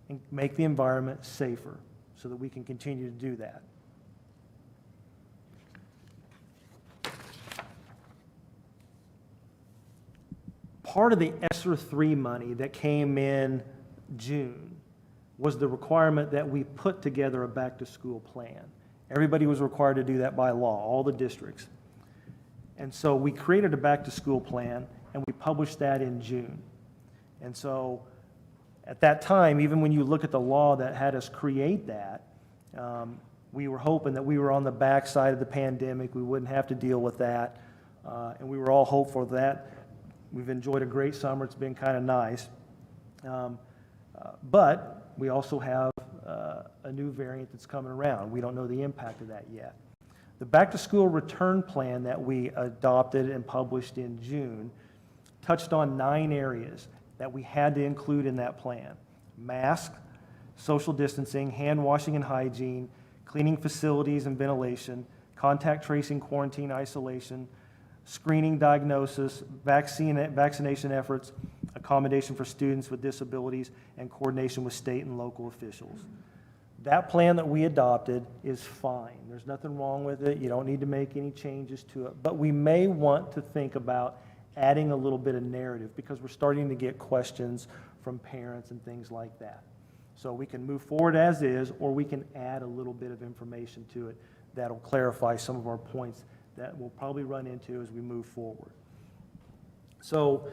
Speaker 18: and make the environment safer so that we can continue to do that. Part of the ESSER 3 money that came in June was the requirement that we put together a back-to-school plan. Everybody was required to do that by law, all the districts. And so we created a back-to-school plan, and we published that in June. And so at that time, even when you look at the law that had us create that, we were hoping that we were on the backside of the pandemic, we wouldn't have to deal with that, and we were all hopeful that. We've enjoyed a great summer. It's been kind of nice. But we also have a new variant that's coming around. We don't know the impact of that yet. The back-to-school return plan that we adopted and published in June touched on 9 areas that we had to include in that plan: mask, social distancing, hand washing and hygiene, cleaning facilities and ventilation, contact tracing, quarantine, isolation, screening, diagnosis, vaccination efforts, accommodation for students with disabilities, and coordination with state and local officials. That plan that we adopted is fine. There's nothing wrong with it. You don't need to make any changes to it. But we may want to think about adding a little bit of narrative, because we're starting to get questions from parents and things like that. So we can move forward as is, or we can add a little bit of information to it that'll clarify some of our points that we'll probably run into as we move forward. So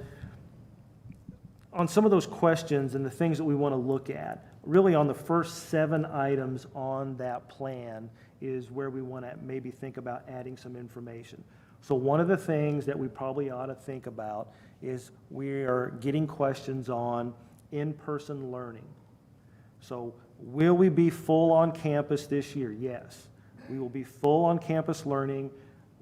Speaker 18: on some of those questions and the things that we want to look at, really on the first 7 items on that plan is where we want to maybe think about adding some information. So one of the things that we probably ought to think about is we are getting questions on in-person learning. So will we be full on campus this year? Yes. We will be full on-campus learning.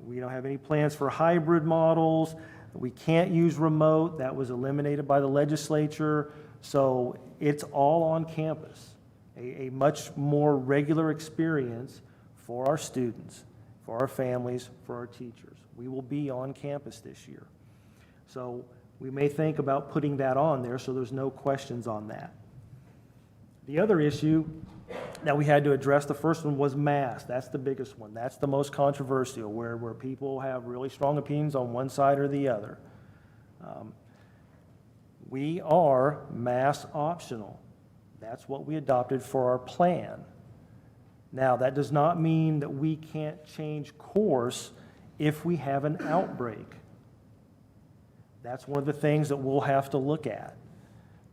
Speaker 18: We don't have any plans for hybrid models. We can't use remote. That was eliminated by the legislature. So it's all on campus, a much more regular experience for our students, for our families, for our teachers. We will be on campus this year. So we may think about putting that on there so there's no questions on that. The other issue that we had to address, the first one was masks. That's the biggest one. That's the most controversial, where people have really strong opinions on one side or the other. We are mask optional. That's what we adopted for our plan. Now, that does not mean that we can't change course if we have an outbreak. That's one of the things that we'll have to look at.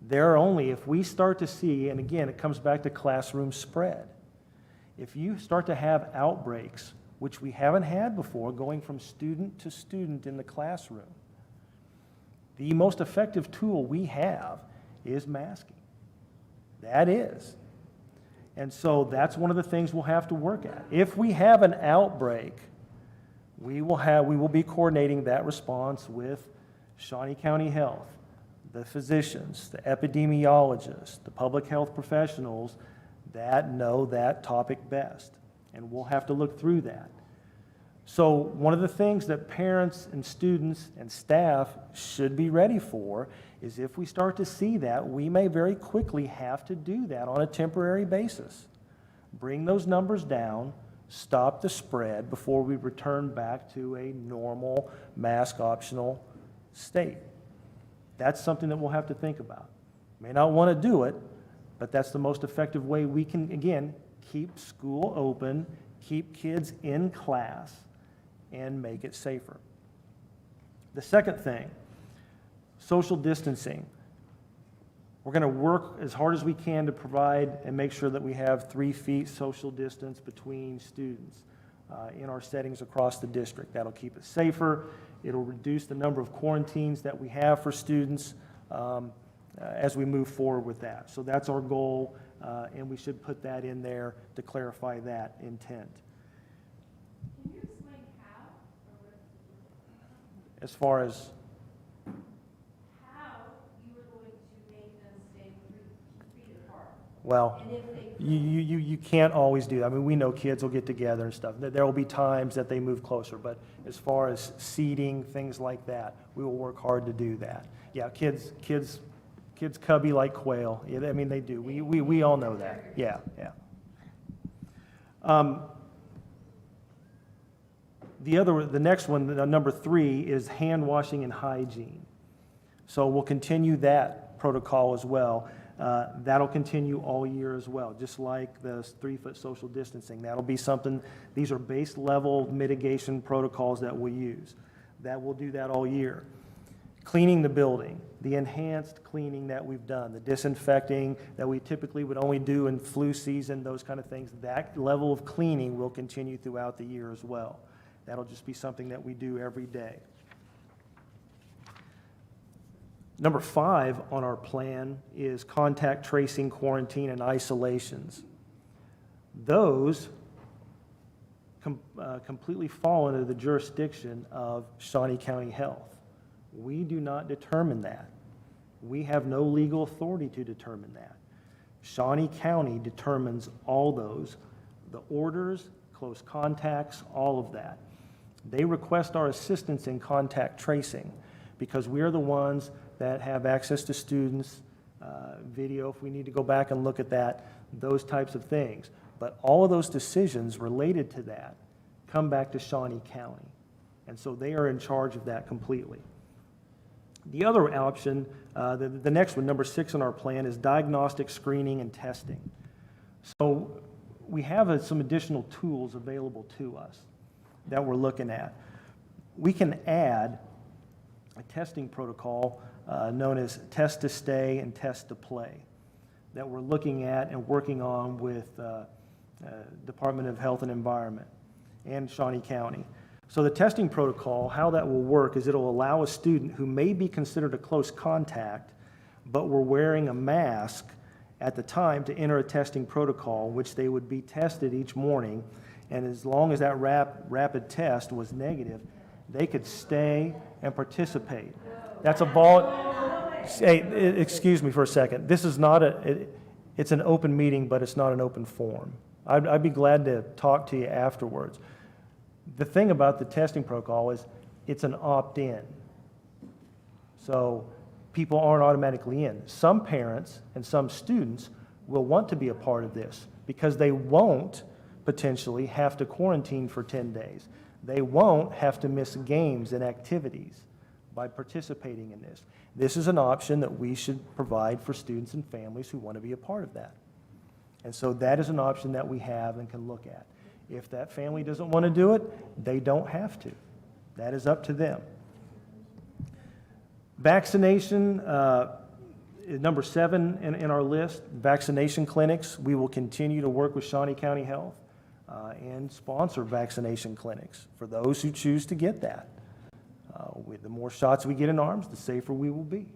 Speaker 18: There are only, if we start to see, and again, it comes back to classroom spread. If you start to have outbreaks, which we haven't had before, going from student to student in the classroom, the most effective tool we have is masking. That is. And so that's one of the things we'll have to work at. If we have an outbreak, we will be coordinating that response with Shawnee County Health, the physicians, the epidemiologists, the public health professionals that know that topic best. And we'll have to look through that. So one of the things that parents and students and staff should be ready for is if we start to see that, we may very quickly have to do that on a temporary basis. Bring those numbers down, stop the spread before we return back to a normal mask optional state. That's something that we'll have to think about. May not want to do it, but that's the most effective way we can, again, keep school open, keep kids in class, and make it safer. The second thing, social distancing. We're going to work as hard as we can to provide and make sure that we have 3 feet social distance between students in our settings across the district. That'll keep it safer. It'll reduce the number of quarantines that we have for students as we move forward with that. So that's our goal, and we should put that in there to clarify that intent.
Speaker 20: Can you explain how?
Speaker 18: As far as
Speaker 20: How you were going to make them stay 3 feet apart?
Speaker 18: well,
Speaker 20: And if they
Speaker 18: you can't always do that. I mean, we know kids will get together and stuff. There will be times that they move closer, but as far as seating, things like that, we will work hard to do that. Yeah, kids cubby like quail. Yeah, I mean, they do. We all know that. Yeah. The next one, number 3, is hand washing and hygiene. So we'll continue that protocol as well. That'll continue all year as well, just like the 3-foot social distancing. That'll be something, these are base level mitigation protocols that we'll use. That we'll do that all year. Cleaning the building, the enhanced cleaning that we've done, the disinfecting that we typically would only do in flu season, those kind of things, that level of cleaning will continue throughout the year as well. That'll just be something that we do every day. Number 5 on our plan is contact tracing, quarantine, and isolations. Those completely fall under the jurisdiction of Shawnee County Health. We do not determine that. We have no legal authority to determine that. Shawnee County determines all those, the orders, close contacts, all of that. They request our assistance in contact tracing because we are the ones that have access to students, video if we need to go back and look at that, those types of things. But all of those decisions related to that come back to Shawnee County. And so they are in charge of that completely. The other option, the next one, number 6 on our plan, is diagnostic screening and testing. So we have some additional tools available to us that we're looking at. We can add a testing protocol known as Test to Stay and Test to Play that we're looking at and working on with Department of Health and Environment and Shawnee County. So the testing protocol, how that will work is it'll allow a student who may be considered a close contact, but were wearing a mask at the time to enter a testing protocol, which they would be tested each morning. And as long as that rapid test was negative, they could stay and participate. That's a hey, excuse me for a second. This is not it's an open meeting, but it's not an open forum. I'd be glad to talk to you afterwards. The thing about the testing protocol is it's an opt-in. So people aren't automatically in. Some parents and some students will want to be a part of this because they won't potentially have to quarantine for 10 days. They won't have to miss games and activities by participating in this. This is an option that we should provide for students and families who want to be a part of that. And so that is an option that we have and can look at. If that family doesn't want to do it, they don't have to. That is up to them. Vaccination, number 7 in our list, vaccination clinics. We will continue to work with Shawnee County Health and sponsor vaccination clinics for those who choose to get that. The more shots we get in arms, the safer we will be.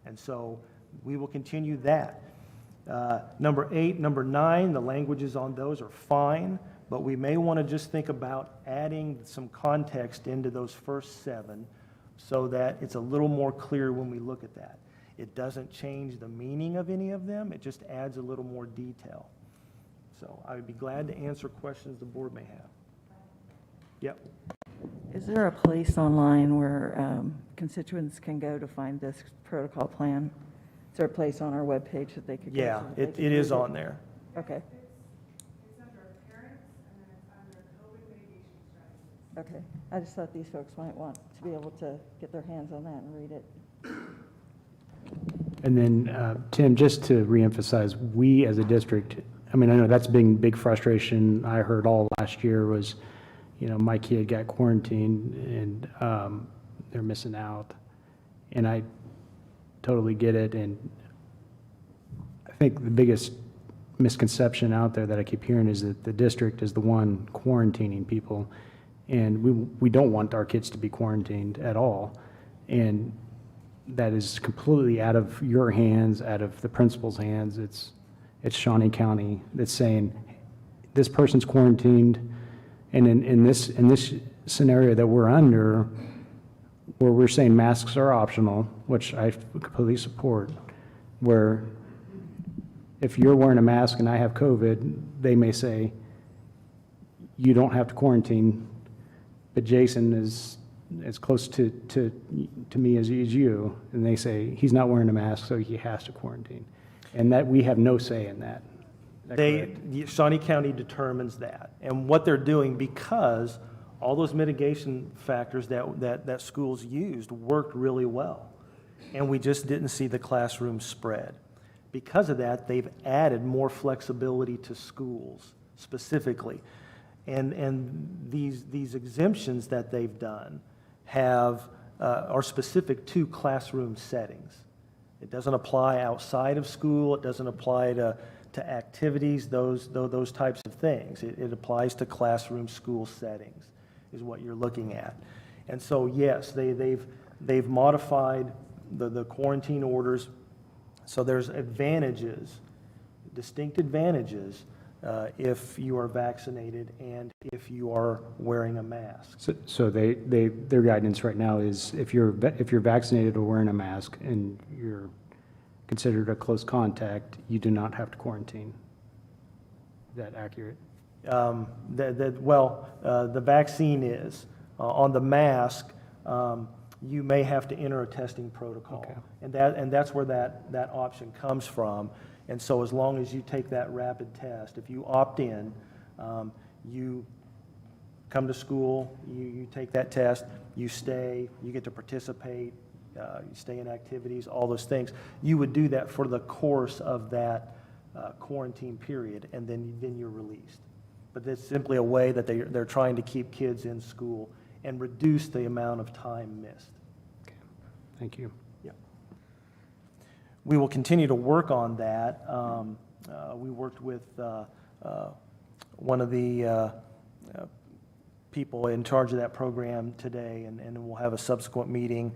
Speaker 18: And so we will continue that. Number 8, number 9, the languages on those are fine, but we may want to just think about adding some context into those first 7 so that it's a little more clear when we look at that. It doesn't change the meaning of any of them, it just adds a little more detail. So I would be glad to answer questions the board may have. Yep.
Speaker 6: Is there a place online where constituents can go to find this protocol plan? Is there a place on our webpage that they could go to?
Speaker 18: Yeah, it is on there.
Speaker 6: Okay. Okay, I just thought these folks might want to be able to get their hands on that and read it.
Speaker 1: And then, Tim, just to reemphasize, we as a district, I mean, I know that's been big frustration I heard all last year was, you know, my kid got quarantined and they're missing out. And I totally get it. And I think the biggest misconception out there that I keep hearing is that the district is the one quarantining people. And we don't want our kids to be quarantined at all. And that is completely out of your hands, out of the principal's hands. It's Shawnee County that's saying, this person's quarantined, and in this scenario that we're under, where we're saying masks are optional, which I completely support, where if you're wearing a mask and I have COVID, they may say, you don't have to quarantine, but Jason is as close to me as you, and they say he's not wearing a mask, so he has to quarantine. And that we have no say in that.
Speaker 18: Shawnee County determines that. And what they're doing, because all those mitigation factors that schools used worked really well. And we just didn't see the classroom spread. Because of that, they've added more flexibility to schools specifically. And these exemptions that they've done are specific to classroom settings. It doesn't apply outside of school. It doesn't apply to activities, those types of things. It applies to classroom school settings is what you're looking at. And so, yes, they've modified the quarantine orders. So there's advantages, distinct advantages, if you are vaccinated and if you are wearing a mask.
Speaker 1: So their guidance right now is if you're vaccinated or wearing a mask and you're considered a close contact, you do not have to quarantine. Is that accurate?
Speaker 18: The vaccine is. On the mask, you may have to enter a testing protocol. Okay. And that's where that option comes from. And so as long as you take that rapid test, if you opt in, you come to school, you take that test, you stay, you get to participate, you stay in activities, all those things. You would do that for the course of that quarantine period, and then you're released. But that's simply a way that they're trying to keep kids in school and reduce the amount of time missed.
Speaker 1: Okay. Thank you.
Speaker 18: Yeah. We will continue to work on that. We worked with one of the people in charge of that program today, and we'll have a subsequent meeting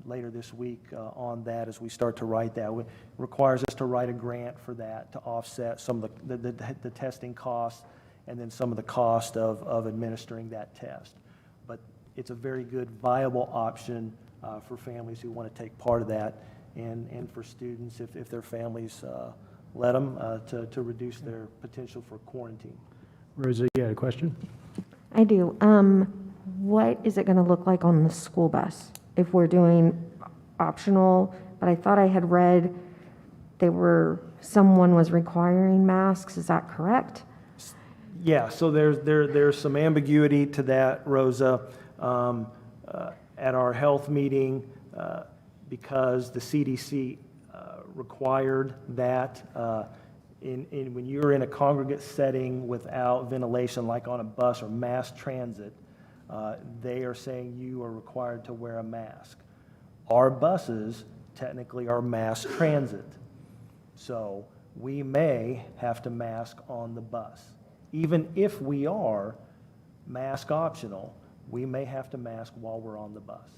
Speaker 18: later this week on that as we start to write that. It requires us to write a grant for that to offset some of the testing costs and then some of the cost of administering that test. But it's a very good, viable option for families who want to take part of that, and for students, if their families let them, to reduce their potential for quarantine.
Speaker 1: Rosa, you had a question?
Speaker 17: I do. What is it going to look like on the school bus if we're doing optional? But I thought I had read someone was requiring masks. Is that correct?
Speaker 18: Yeah, so there's some ambiguity to that, Rosa. At our health meeting, because the CDC required that when you're in a congregate setting without ventilation, like on a bus or mass transit, they are saying you are required to wear a mask. Our buses technically are mass transit, so we may have to mask on the bus. Even if we are mask optional, we may have to mask while we're on the bus.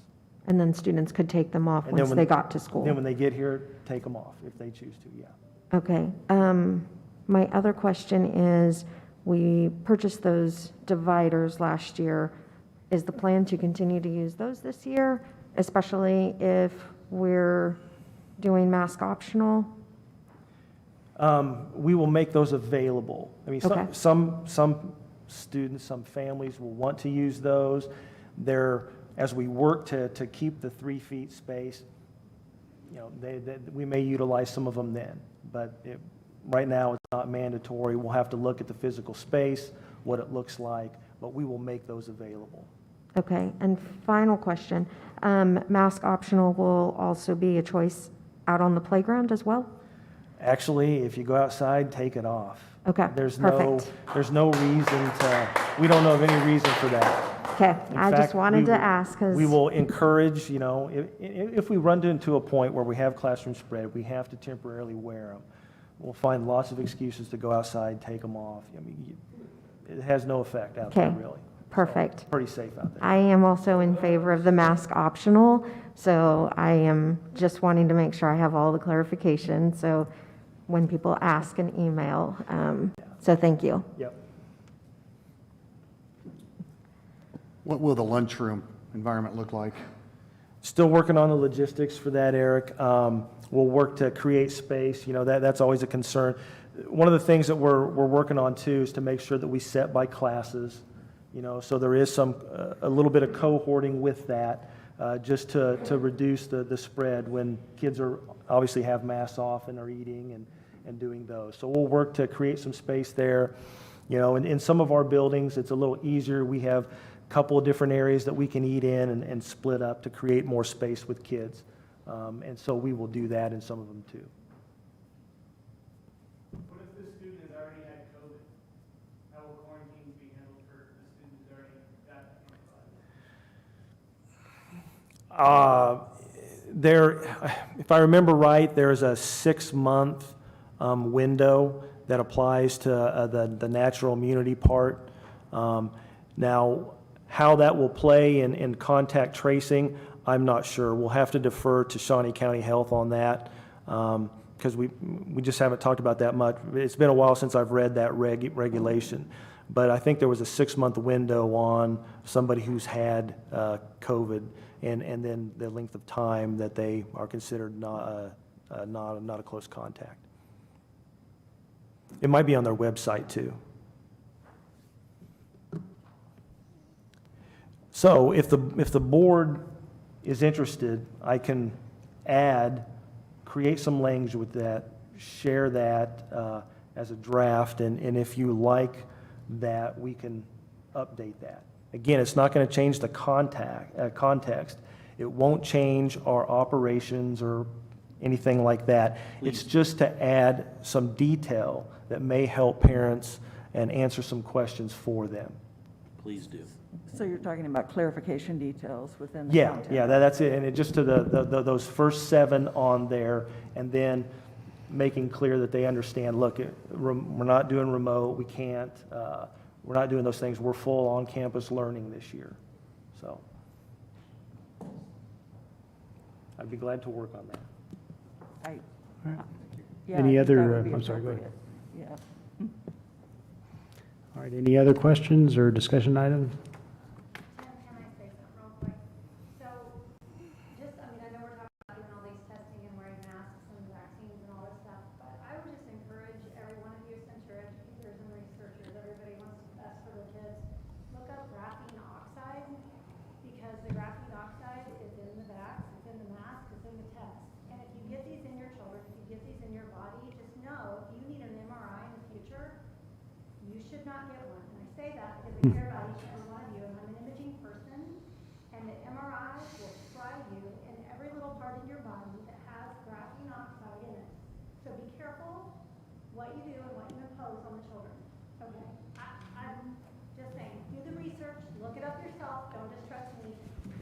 Speaker 17: And then students could take them off once they got to school.
Speaker 18: Then when they get here, take them off if they choose to, yeah.
Speaker 17: Okay. My other question is, we purchased those dividers last year. Is the plan to continue to use those this year, especially if we're doing mask optional?
Speaker 18: We will make those available. I mean,
Speaker 17: Okay.
Speaker 18: some students, some families will want to use those. As we work to keep the 3 feet space, we may utilize some of them then. But right now, it's not mandatory. We'll have to look at the physical space, what it looks like, but we will make those available.
Speaker 17: Okay, and final question. Mask optional will also be a choice out on the playground as well?
Speaker 18: Actually, if you go outside, take it off.
Speaker 17: Okay,
Speaker 18: There's
Speaker 17: perfect.
Speaker 18: no reason we don't know of any reason for that.
Speaker 17: Okay,
Speaker 18: In
Speaker 17: I just
Speaker 18: fact,
Speaker 17: wanted to ask, because...
Speaker 18: We will encourage, if we run into a point where we have classroom spread, we have to temporarily wear them. We'll find lots of excuses to go outside, take them off. I mean, it has no effect out there,
Speaker 17: Okay,
Speaker 18: really.
Speaker 17: perfect.
Speaker 18: So, pretty safe out there.
Speaker 17: I am also in favor of the mask optional, so I am just wanting to make sure I have all the clarification, so when people ask an email, so thank you.
Speaker 18: Yep.
Speaker 15: What will the lunchroom environment look like?
Speaker 18: Still working on the logistics for that, Eric. We'll work to create space. That's always a concern. One of the things that we're working on too is to make sure that we set by classes. So there is a little bit of cohorting with that, just to reduce the spread when kids obviously have masks off and are eating and doing those. So we'll work to create some space there. In some of our buildings, it's a little easier. We have a couple of different areas that we can eat in and split up to create more space with kids. And so we will do that in some of them too.
Speaker 3: What if the student has already had COVID? How will quarantines be handled for the student who's already got
Speaker 18: If I remember right, there's a 6-month window that applies to the natural immunity part. Now, how that will play in contact tracing, I'm not sure. We'll have to defer to Shawnee County Health on that, because we just haven't talked about that much. It's been a while since I've read that regulation. But I think there was a 6-month window on somebody who's had COVID, and then the length of time that they are considered not a close contact. It might be on their website too. So if the board is interested, I can create some language with that, share that as a draft, and if you like that, we can update that. Again, it's not going to change the context. It won't change our operations or anything like that. It's just to add some detail that may help parents and answer some questions for them.
Speaker 14: Please do.
Speaker 6: So you're talking about clarification details within the
Speaker 18: Yeah,
Speaker 6: content?
Speaker 18: yeah, that's it. And it just to those first 7 on there, and then making clear that they understand, look, we're not doing remote, we can't, we're not doing those things. We're full on-campus learning this year. So I'd be glad to work on that.
Speaker 6: Yeah,
Speaker 1: Any
Speaker 6: I think that
Speaker 1: other,
Speaker 6: would be
Speaker 1: I'm sorry, go ahead.
Speaker 6: appropriate. Yeah.
Speaker 1: All right, any other questions or discussion items?
Speaker 12: Can I say something real quick? So, just, I mean, I know we're talking about doing all these testing and wearing masks and vaccines and all this stuff, but I would just encourage every one of you, since you're educators and researchers, everybody wants the best for their kids, look up graphene oxide, because the graphene oxide is in the vax, it's in the mask, it's in the test. And if you get these in your children, if you get these in your body, just know if you need an MRI in the future, you should not get one. And I say that because I care about each and every one of you, and I'm an imaging person, and the MRI will try you in every little part of your body that has graphene oxide in it. So be careful what you do and what you impose on the children. Okay? I'm just saying, do the research, look it up yourself, don't just trust me.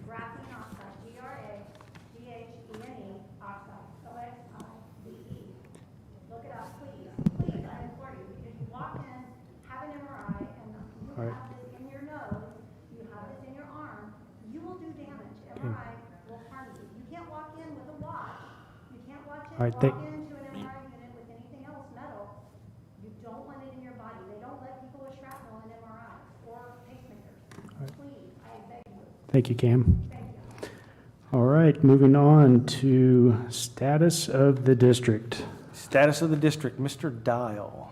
Speaker 12: Graphene oxide, GRAPHENE oxide, OXIDE. Look it up, please. Please, I implore you, because you walk in, have an MRI, and you
Speaker 1: All right.
Speaker 12: have this in your nose, you have this in your arm, you will do damage. MRI will harm you. You can't walk in with a watch. You can't
Speaker 1: All right,
Speaker 12: walk into an MRI unit with anything else metal. You don't want it in your body. They don't let people with shrapnel in MRIs or pacemakers. Please, I beg you.
Speaker 1: Thank you, Cam.
Speaker 12: Thank you.
Speaker 1: All right, moving on to status of the district.
Speaker 18: Status of the district, Mr. Dial.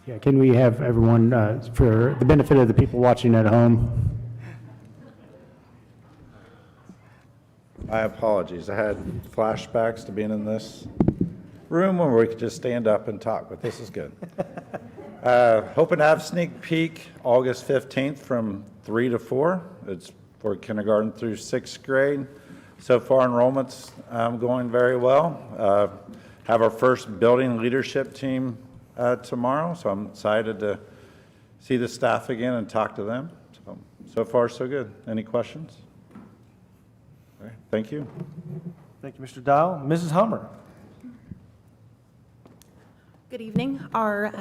Speaker 1: Yeah, can we have everyone, for the benefit of the people watching at home?
Speaker 21: My apologies. I had flashbacks to being in this room where we could just stand up and talk, but this is good. Hoping to have sneak peek August 15th from 3 to 4. It's for kindergarten through 6th grade. So far, enrollment's going very well. Have our first building leadership team tomorrow, so I'm excited to see the staff again and talk to them. So far, so good. Any questions? All right, thank you.
Speaker 18: Thank you, Mr. Dial. Mrs. Hummer.
Speaker 22: Good evening. Our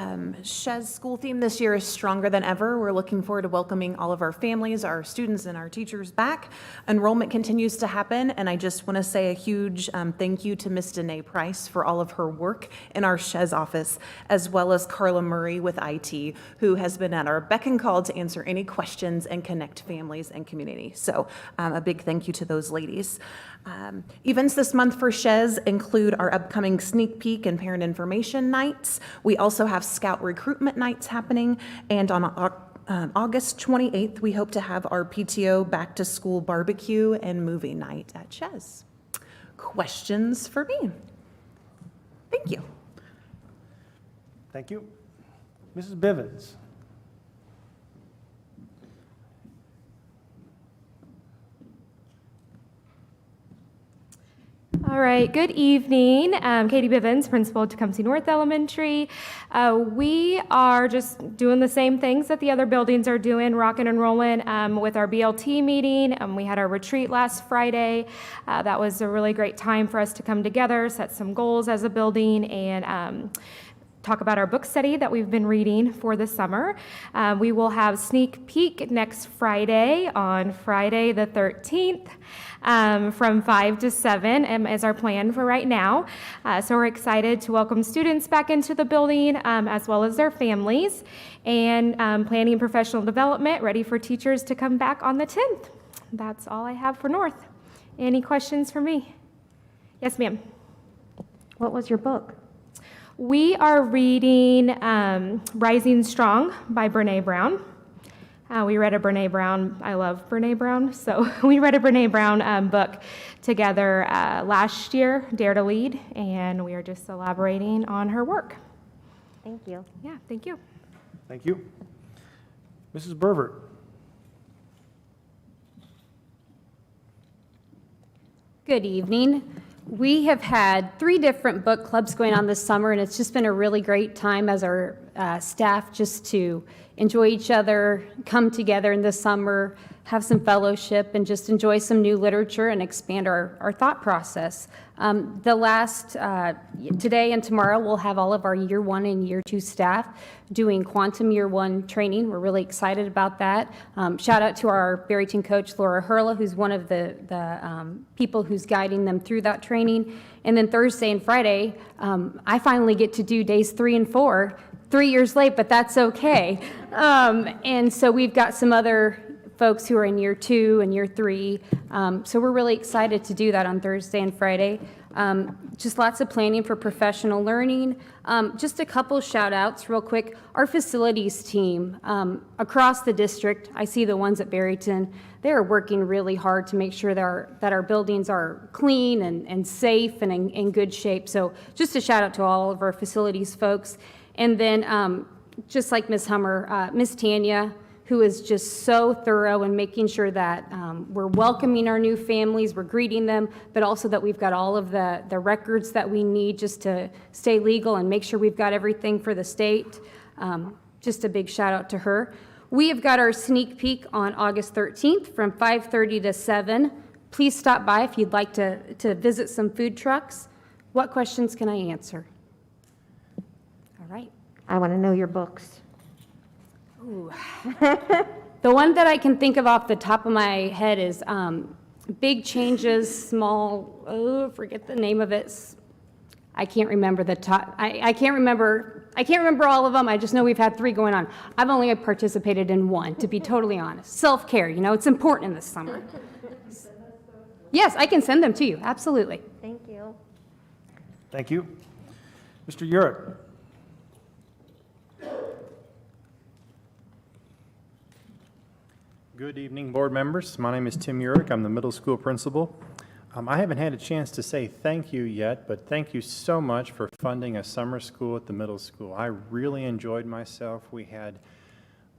Speaker 22: SHES school theme this year is Stronger Than Ever. We're looking forward to welcoming all of our families, our students, and our teachers back. Enrollment continues to happen, and I just want to say a huge thank you to Ms. Danae Price for all of her work in our SHES office, as well as Carla Murray with IT, who has been at our beck and call to answer any questions and connect families and community. So a big thank you to those ladies. Events this month for SHES include our upcoming sneak peek and parent information nights. We also have scout recruitment nights happening, and on August 28th, we hope to have our PTO back to school barbecue and movie night at SHES. Questions for me? Thank you.
Speaker 18: Thank you. Mrs. Bivens.
Speaker 23: All right, good evening. Katie Bivens, principal at Tecumseh North Elementary. We are just doing the same things that the other buildings are doing, rocking and rolling with our BLT meeting. We had our retreat last Friday. That was a really great time for us to come together, set some goals as a building, and talk about our book study that we've been reading for the summer. We will have sneak peek next Friday, on Friday the 13th, from 5 to 7 is our plan for right now. So we're excited to welcome students back into the building, as well as their families, and planning professional development, ready for teachers to come back on the 10th. That's all I have for North. Any questions for me? Yes, ma'am.
Speaker 17: What was your book?
Speaker 23: We are reading Rising Strong by Brene Brown. We read a Brene Brown, I love Brene Brown, so we read a Brene Brown book together last year, Dare to Lead, and we are just elaborating on her work.
Speaker 17: Thank you.
Speaker 23: Yeah, thank you.
Speaker 18: Thank you. Mrs. Bervert.
Speaker 24: Good evening. We have had 3 different book clubs going on this summer, and it's just been a really great time as our staff just to enjoy each other, come together in the summer, have some fellowship, and just enjoy some new literature and expand our thought process. Today and tomorrow, we'll have all of our year 1 and year 2 staff doing quantum year 1 training. We're really excited about that. Shout out to our Barrington coach, Laura Hurla, who's one of the people who's guiding them through that training. And then Thursday and Friday, I finally get to do days 3 and 4, 3 years late, but that's okay. And so we've got some other folks who are in year 2 and year 3. So we're really excited to do that on Thursday and Friday. Just lots of planning for professional learning. Just a couple shout outs real quick. Our facilities team across the district, I see the ones at Barrington, they're working really hard to make sure that our buildings are clean and safe and in good shape. So just a shout out to all of our facilities folks. And then just like Ms. Hummer, Ms. Tanya, who is just so thorough in making sure that we're welcoming our new families, we're greeting them, but also that we've got all of the records that we need just to stay legal and make sure we've got everything for the state. Just a big shout out to her. We have got our sneak peek on August 13th from 5:30 to 7. Please stop by if you'd like to visit some food trucks. What questions can I answer? All right.
Speaker 17: I want to know your books.
Speaker 24: Ooh. The one that I can think of off the top of my head is Big Changes, Small, forget the name of it. I can't remember the top. I can't remember all of them. I just know we've had 3 going on. I've only participated in 1, to be totally honest. Self-care, it's important in the summer. Yes, I can send them to you, absolutely.
Speaker 17: Thank you.
Speaker 18: Thank you. Mr. Urick.
Speaker 4: Good evening, board members. My name is Tim Urick. I'm the middle school principal. I haven't had a chance to say thank you yet, but thank you so much for funding a summer school at the middle school. I really enjoyed myself. We had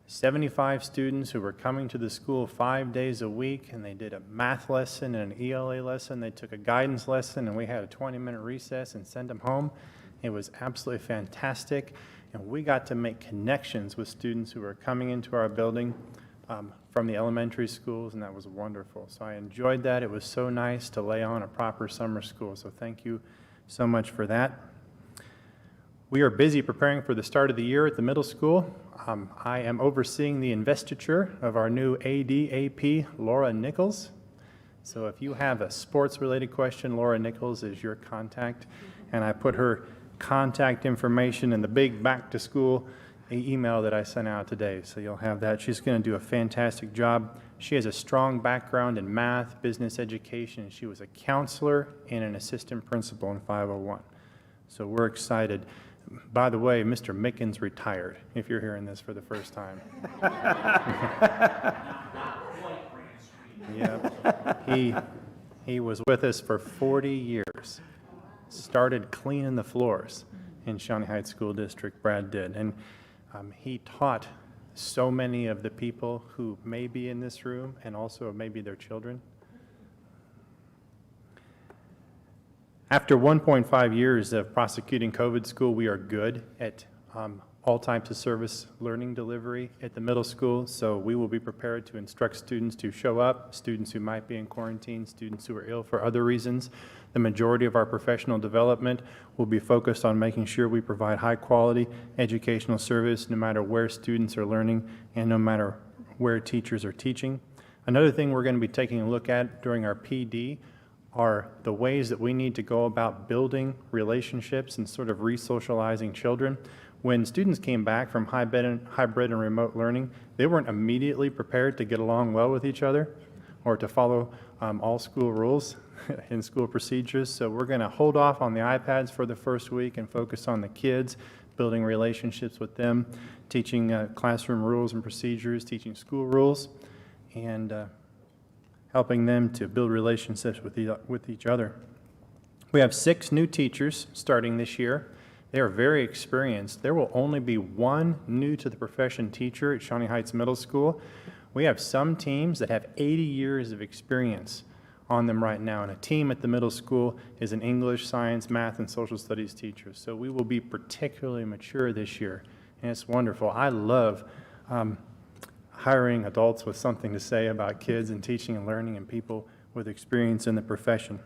Speaker 4: 75 students who were coming to the school 5 days a week, and they did a math lesson and an ELA lesson. They took a guidance lesson, and we had a 20-minute recess and sent them home. It was absolutely fantastic, and we got to make connections with students who were coming into our building from the elementary schools, and that was wonderful. So I enjoyed that. It was so nice to lay on a proper summer school, so thank you so much for that. We are busy preparing for the start of the year at the middle school. I am overseeing the investiture of our new AD/AP, Laura Nichols. So if you have a sports-related question, Laura Nichols is your contact, and I put her contact information in the big back-to-school email that I sent out today, so you'll have that. She's going to do a fantastic job. She has a strong background in math, business education. She was a counselor and an assistant principal in 501. So we're excited. By the way, Mr. Mickens retired, if you're hearing this for the first time. Yeah, he was with us for 40 years. Started cleaning the floors in Shawnee Heights School District, Brad did. And he taught so many of the people who may be in this room and also maybe their children. After 1.5 years of prosecuting COVID school, we are good at all types of service learning delivery at the middle school, so we will be prepared to instruct students to show up, students who might be in quarantine, students who are ill for other reasons. The majority of our professional development will be focused on making sure we provide high-quality educational service no matter where students are learning and no matter where teachers are teaching. Another thing we're going to be taking a look at during our PD are the ways that we need to go about building relationships and sort of re-socializing children. When students came back from hybrid and remote learning, they weren't immediately prepared to get along well with each other or to follow all school rules and school procedures. So we're going to hold off on the iPads for the first week and focus on the kids, building relationships with them, teaching classroom rules and procedures, teaching school rules, and helping them to build relationships with each other. We have 6 new teachers starting this year. They are very experienced. There will only be 1 new to the profession teacher at Shawnee Heights Middle School. We have some teams that have 80 years of experience on them right now, and a team at the middle school is an English, science, math, and social studies teacher. So we will be particularly mature this year, and it's wonderful. I love hiring adults with something to say about kids and teaching and learning and people with experience in the profession.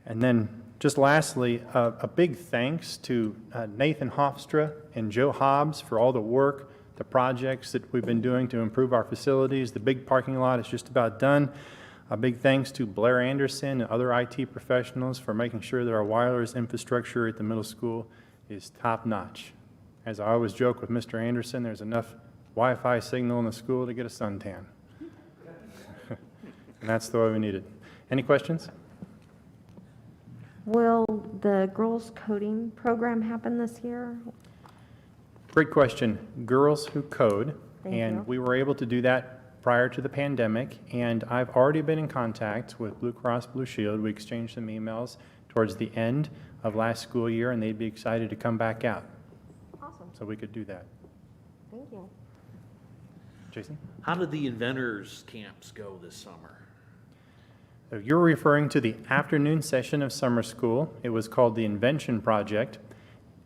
Speaker 4: And then just lastly, a big thanks to Nathan Hofstra and Joe Hobbs for all the work, the projects that we've been doing to improve our facilities. The big parking lot is just about done. A big thanks to Blair Anderson and other IT professionals for making sure that our wireless infrastructure at the middle school is top-notch. As I always joke with Mr. Anderson, there's enough Wi-Fi signal in the school to get a suntan. And that's the way we need it. Any questions?
Speaker 17: Will the girls coding program happen this year?
Speaker 4: Great question. Girls Who Code.
Speaker 17: Thank
Speaker 4: And
Speaker 17: you.
Speaker 4: we were able to do that prior to the pandemic, and I've already been in contact with Blue Cross Blue Shield. We exchanged some emails towards the end of last school year, and they'd be excited to come back out.
Speaker 17: Awesome.
Speaker 4: So we could do that.
Speaker 17: Thank you.
Speaker 4: Jason?
Speaker 2: How did the Inventors Camps go this summer?
Speaker 4: So you're referring to the afternoon session of summer school. It was called the Invention Project.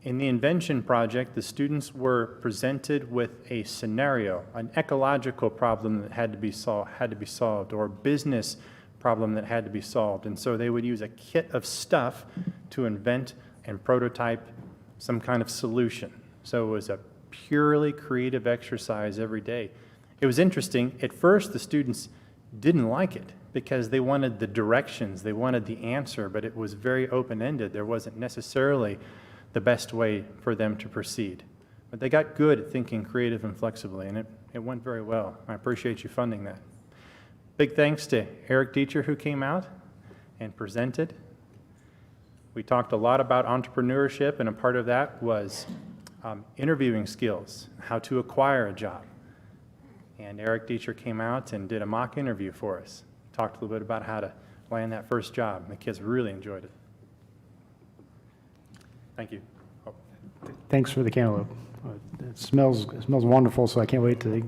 Speaker 4: In the Invention Project, the students were presented with a scenario, an ecological problem that had to be solved, or a business problem that had to be solved. And so they would use a kit of stuff to invent and prototype some kind of solution. So it was a purely creative exercise every day. It was interesting. At first, the students didn't like it because they wanted the directions, they wanted the answer, but it was very open-ended. There wasn't necessarily the best way for them to proceed. But they got good at thinking creative and flexibly, and it went very well. I appreciate you funding that. Big thanks to Eric Dieter, who came out and presented. We talked a lot about entrepreneurship, and a part of that was interviewing skills, how to acquire a job. And Eric Dieter came out and did a mock interview for us. Talked a little bit about how to land that first job, and the kids really enjoyed it. Thank you. Oh.
Speaker 1: Thanks for the cantaloupe. It smells wonderful, so I can't wait to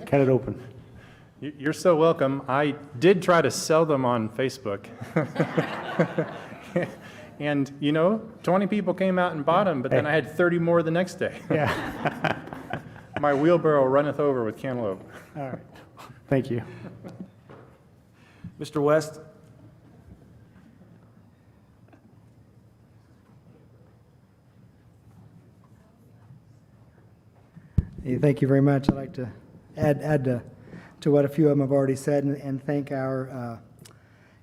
Speaker 1: cut it open.
Speaker 4: You're so welcome. I did try to sell them on Facebook. And, 20 people came out and bought them, but then I had 30 more the next day.
Speaker 1: Yeah.
Speaker 4: My wheelbarrow runneth over with cantaloupe.
Speaker 1: All right. Thank you.
Speaker 18: Mr. West?
Speaker 5: Hey, thank you very much. I'd like to add to what a few of them have already said and thank our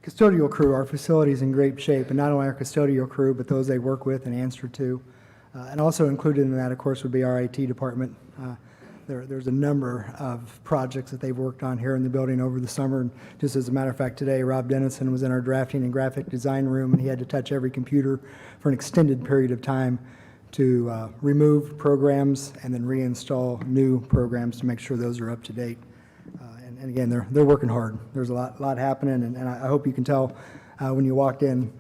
Speaker 5: custodial crew. Our facility is in great shape, and not only our custodial crew, but those they work with and answer to. And also included in that, of course, would be our IT department. There's a number of projects that they've worked on here in the building over the summer. And just as a matter of fact, today, Rob Dennison was in our drafting and graphic design room, and he had to touch every computer for an extended period of time to remove programs and then reinstall new programs to make sure those are up to date. And again, they're working hard. There's a lot happening, and I hope you can tell when you walked in,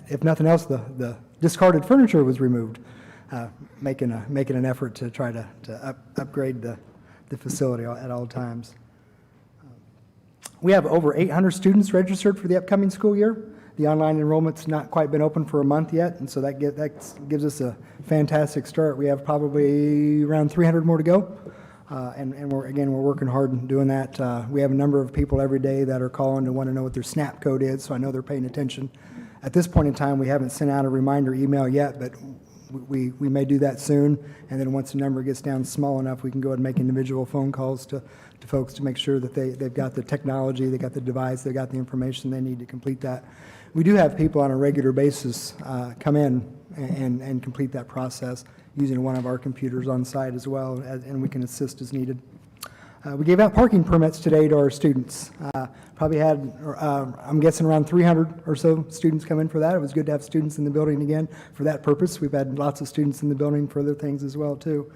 Speaker 5: if nothing else, the discarded furniture was removed, making an effort to try to upgrade the facility at all times. We have over 800 students registered for the upcoming school year. The online enrollment's not quite been open for a month yet, and so that gives us a fantastic start. We have probably around 300 more to go, and we're working hard in doing that. We have a number of people every day that are calling to want to know what their SNAP code is, so I know they're paying attention. At this point in time, we haven't sent out a reminder email yet, but we may do that soon, and then once the number gets down small enough, we can go ahead and make individual phone calls to folks to make sure that they've got the technology, they got the device, they got the information they need to complete that. We do have people on a regular basis come in and complete that process using one of our computers on site as well, and we can assist as needed. We gave out parking permits today to our students. Probably had, I'm guessing, around 300 or so students come in for that. It was good to have students in the building again for that purpose. We've had lots of students in the building for other things as well too.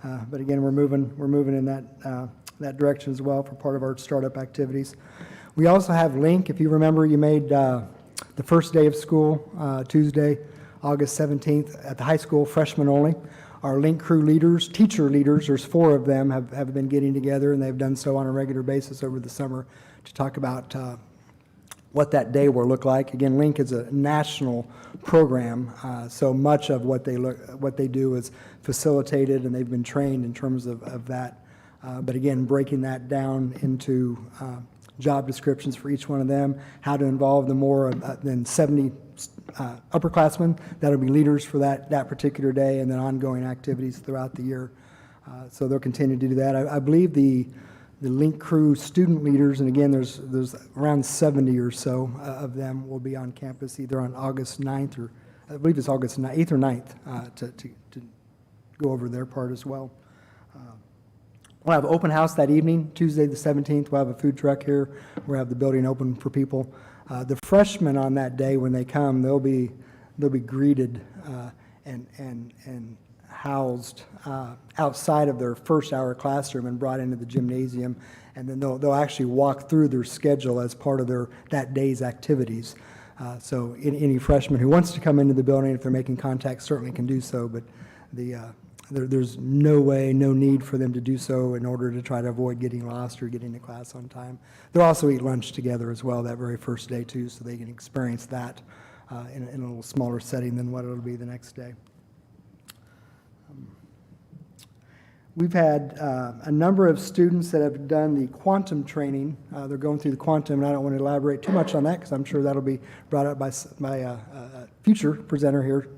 Speaker 5: But again, we're moving in that direction as well for part of our startup activities. We also have Link. If you remember, you made the first day of school, Tuesday, August 17th, at the high school, freshmen only. Our Link crew leaders, teacher leaders, there's 4 of them, have been getting together, and they've done so on a regular basis over the summer to talk about what that day will look like. Again, Link is a national program, so much of what they do is facilitated, and they've been trained in terms of that But again, breaking that down into job descriptions for each one of them, how to involve the more than 70 upperclassmen that'll be leaders for that particular day, and then ongoing activities throughout the year. So they'll continue to do that. I believe the Link Crew student leaders, and again, there's around 70 or so of them will be on campus either on August 9th or I believe it's August 8th or 9th to go over their part as well. We'll have open house that evening, Tuesday the 17th. We'll have a food truck here. We'll have the building open for people. The freshmen on that day, when they come, they'll be greeted and housed outside of their first hour classroom and brought into the gymnasium, and then they'll actually walk through their schedule as part of that day's activities. So any freshman who wants to come into the building, if they're making contact, certainly can do so, but there's no need for them to do so in order to try to avoid getting lost or getting to class on time. They'll also eat lunch together as well that very first day too, so they can experience that in a little smaller setting than what it'll be the next day. We've had a number of students that have done the quantum training. They're going through the quantum, and I don't want to elaborate too much on that because I'm sure that'll be brought up by a future presenter here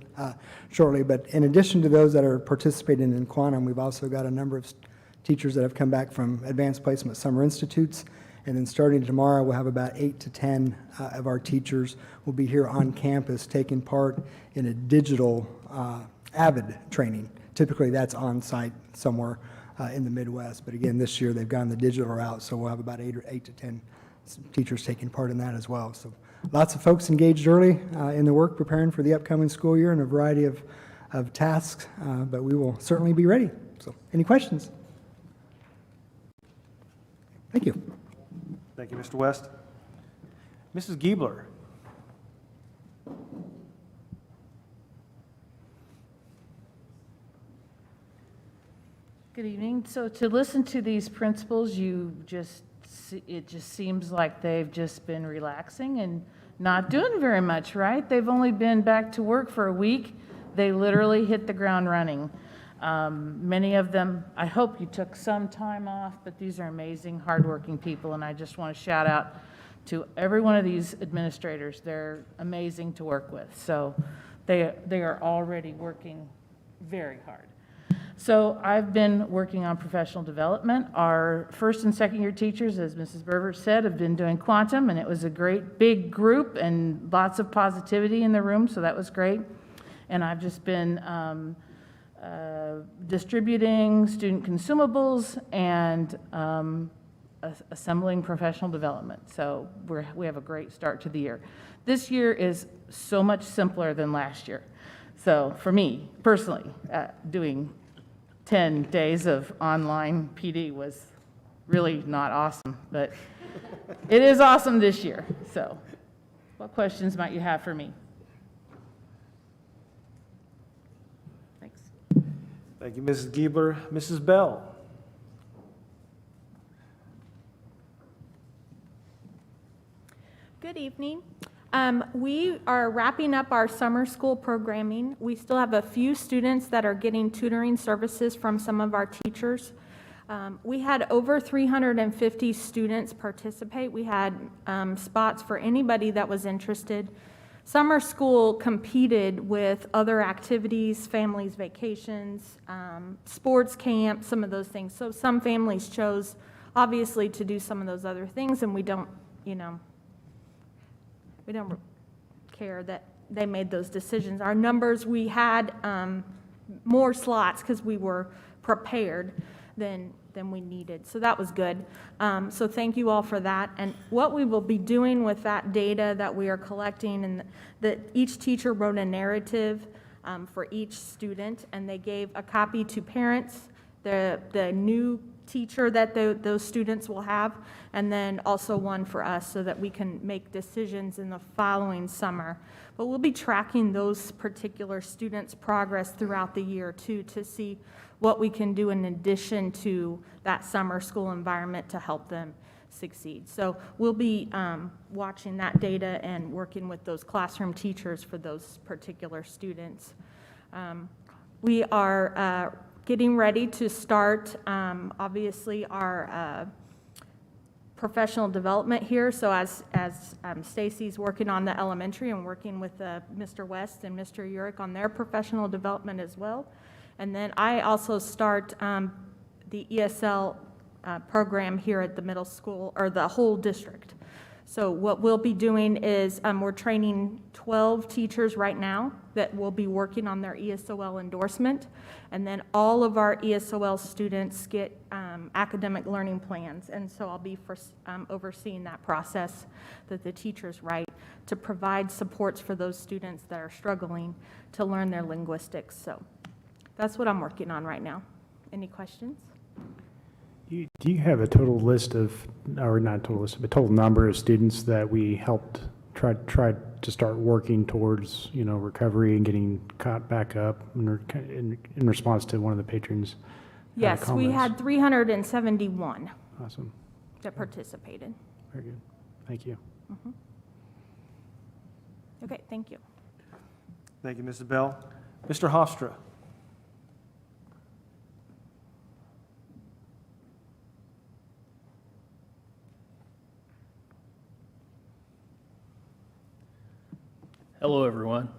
Speaker 5: shortly. But in addition to those that are participating in quantum, we've also got a number of teachers that have come back from advanced placement summer institutes. And then starting tomorrow, we'll have about 8 to 10 of our teachers will be here on campus taking part in a digital AVID training. Typically, that's on-site somewhere in the Midwest. But again, this year, they've gone the digital route, so we'll have about 8 to 10 teachers taking part in that as well. So lots of folks engaged early in the work, preparing for the upcoming school year and a variety of tasks, but we will certainly be ready. So any questions? Thank you.
Speaker 18: Thank you, Mr. West. Mrs. Giebler.
Speaker 20: Good evening. So to listen to these principals, it just seems like they've just been relaxing and not doing very much, right? They've only been back to work for a week. They literally hit the ground running. Many of them, I hope you took some time off, but these are amazing, hardworking people, and I just want to shout out to every one of these administrators. They're amazing to work with. So they are already working very hard. So I've been working on professional development. Our first and second year teachers, as Mrs. Berber said, have been doing quantum, and it was a great big group and lots of positivity in the room, so that was great. And I've just been distributing student consumables and assembling professional development. So we have a great start to the year. This year is so much simpler than last year. So for me, personally, doing 10 days of online PD was really not awesome, but it is awesome this year. So what questions might you have for me? Thanks.
Speaker 18: Thank you, Mrs. Giebler. Mrs. Bell.
Speaker 7: Good evening. We are wrapping up our summer school programming. We still have a few students that are getting tutoring services from some of our teachers. We had over 350 students participate. We had spots for anybody that was interested. Summer school competed with other activities, families' vacations, sports camp, some of those things. So some families chose, obviously, to do some of those other things, and we don't care that they made those decisions. Our numbers, we had more slots because we were prepared than we needed. So that was good. So thank you all for that. And what we will be doing with that data that we are collecting, and that each teacher wrote a narrative for each student, and they gave a copy to parents, the new teacher that those students will have, and then also one for us so that we can make decisions in the following summer. But we'll be tracking those particular students' progress throughout the year too, to see what we can do in addition to that summer school environment to help them succeed. So we'll be watching that data and working with those classroom teachers for those particular students. We are getting ready to start, obviously, our professional development here. So as Stacy's working on the elementary and working with Mr. West and Mr. Urick on their professional development as well. And then I also start the ESL program here at the middle school, or the whole district. So what we'll be doing is we're training 12 teachers right now that will be working on their ESOL endorsement. And then all of our ESOL students get academic learning plans. And so I'll be overseeing that process that the teachers write to provide supports for those students that are struggling to learn their linguistics. So that's what I'm working on right now. Any questions?
Speaker 1: Do you have a total list of, or not total list, but total number of students that we helped try to start working towards, recovery and getting caught back up in response to one of the patrons'
Speaker 7: Yes,
Speaker 1: comments?
Speaker 7: we had 371
Speaker 1: Awesome.
Speaker 7: that participated.
Speaker 1: Very good. Thank you.
Speaker 7: Mhm. Okay, thank you.
Speaker 18: Thank you, Mrs. Bell. Mr. Hofstra.
Speaker 8: Hello, everyone.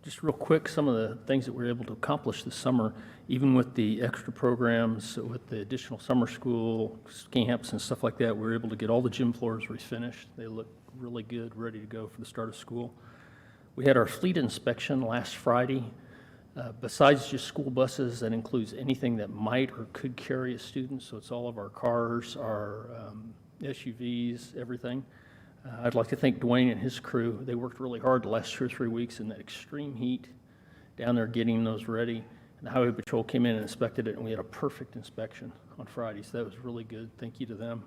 Speaker 8: Just real quick, some of the things that we were able to accomplish this summer, even with the extra programs, with the additional summer school camps and stuff like that, we were able to get all the gym floors refinished. They look really good, ready to go for the start of school. We had our fleet inspection last Friday. Besides just school buses, that includes anything that might or could carry a student, so it's all of our cars, our SUVs, everything. I'd like to thank Dwayne and his crew. They worked really hard the last 2 or 3 weeks in that extreme heat down there getting those ready. And the Highway Patrol came in and inspected it, and we had a perfect inspection on Friday, so that was really good. Thank you to them.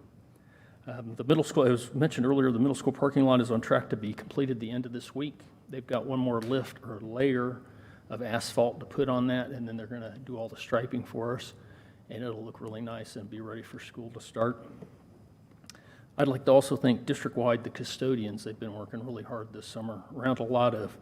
Speaker 8: The middle school, as mentioned earlier, the middle school parking lot is on track to be completed the end of this week. They've got one more lift or layer of asphalt to put on that, and then they're going to do all the striping for us, and it'll look really nice and be ready for school to start. I'd like to also thank district-wide the custodians. They've been working really hard this summer around a lot of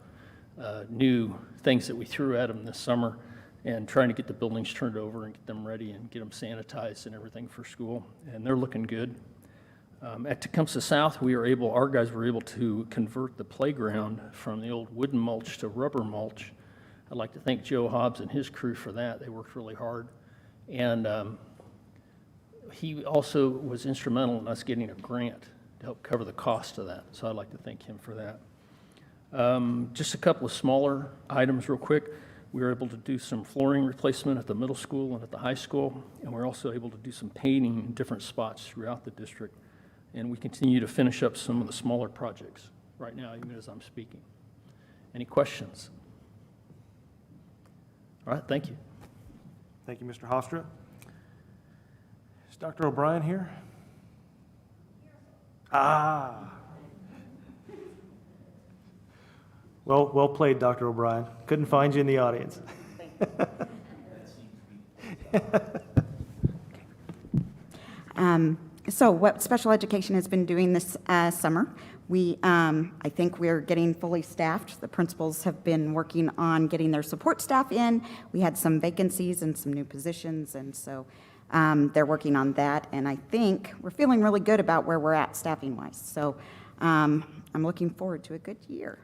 Speaker 8: new things that we threw at them this summer, and trying to get the buildings turned over and get them ready and get them sanitized and everything for school, and they're looking good. At Tecumseh South, our guys were able to convert the playground from the old wooden mulch to rubber mulch. I'd like to thank Joe Hobbs and his crew for that. They worked really hard. And he also was instrumental in us getting a grant to help cover the cost of that. So I'd like to thank him for that. Just a couple of smaller items real quick. We were able to do some flooring replacement at the middle school and at the high school, and we're also able to do some painting in different spots throughout the district. And we continue to finish up some of the smaller projects right now, even as I'm speaking. Any questions? All right, thank you.
Speaker 18: Thank you, Mr. Hofstra. Is Dr. O'Brien here? Ah. Well played, Dr. O'Brien. Couldn't find you in the audience.
Speaker 9: So what special education has been doing this summer, I think we're getting fully staffed. The principals have been working on getting their support staff in. We had some vacancies and some new positions, and so they're working on that. And I think we're feeling really good about where we're at staffing-wise. So I'm looking forward to a good year.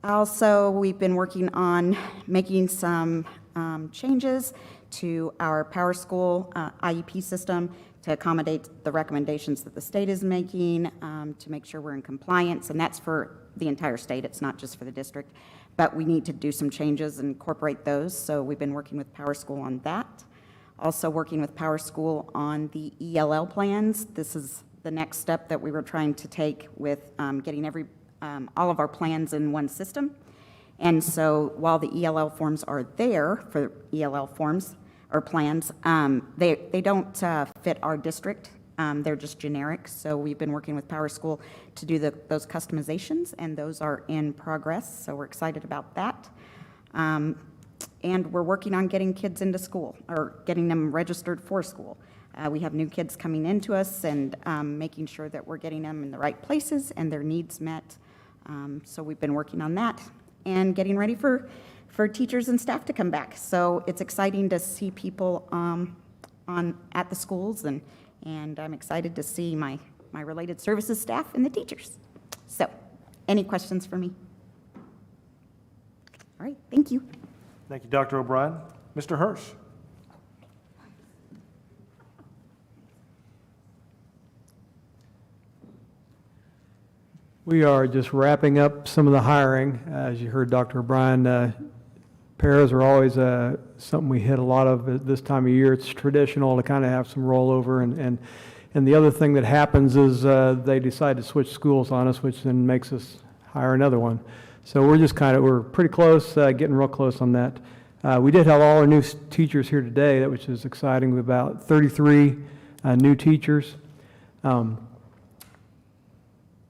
Speaker 9: Also, we've been working on making some changes to our Power School IEP system to accommodate the recommendations that the state is making, to make sure we're in compliance, and that's for the entire state, it's not just for the district, but we need to do some changes and incorporate those, so we've been working with Power School on that. Also working with Power School on the Ell Plans. This is the next step that we were trying to take with getting all of our plans in one system. And so while the ELL forms are there for ELL forms, or plans, they don't fit our district. They're just generic. So we've been working with Power School to do those customizations, and those are in progress. So we're excited about that. And we're working on getting kids into school, or getting them registered for school. We have new kids coming into us, and making sure that we're getting them in the right places and their needs met. So we've been working on that and getting ready for for teachers and staff to come back. So it's exciting to see people at the schools, and I'm excited to see my related services staff and the teachers. So, any questions for me? All right, thank you.
Speaker 18: Thank you, Dr. O'Brien. Mr. Hirsch.
Speaker 10: We are just wrapping up some of the hiring. As you heard Dr. O'Brien, pairs are always something we hit a lot of at this time of year. It's traditional to kind of have some rollover, and the other thing that happens is they decide to switch schools on us, which then makes us hire another one. So we're pretty close, getting real close on that. We did have all our new teachers here today, which is exciting. We've about 33 new teachers.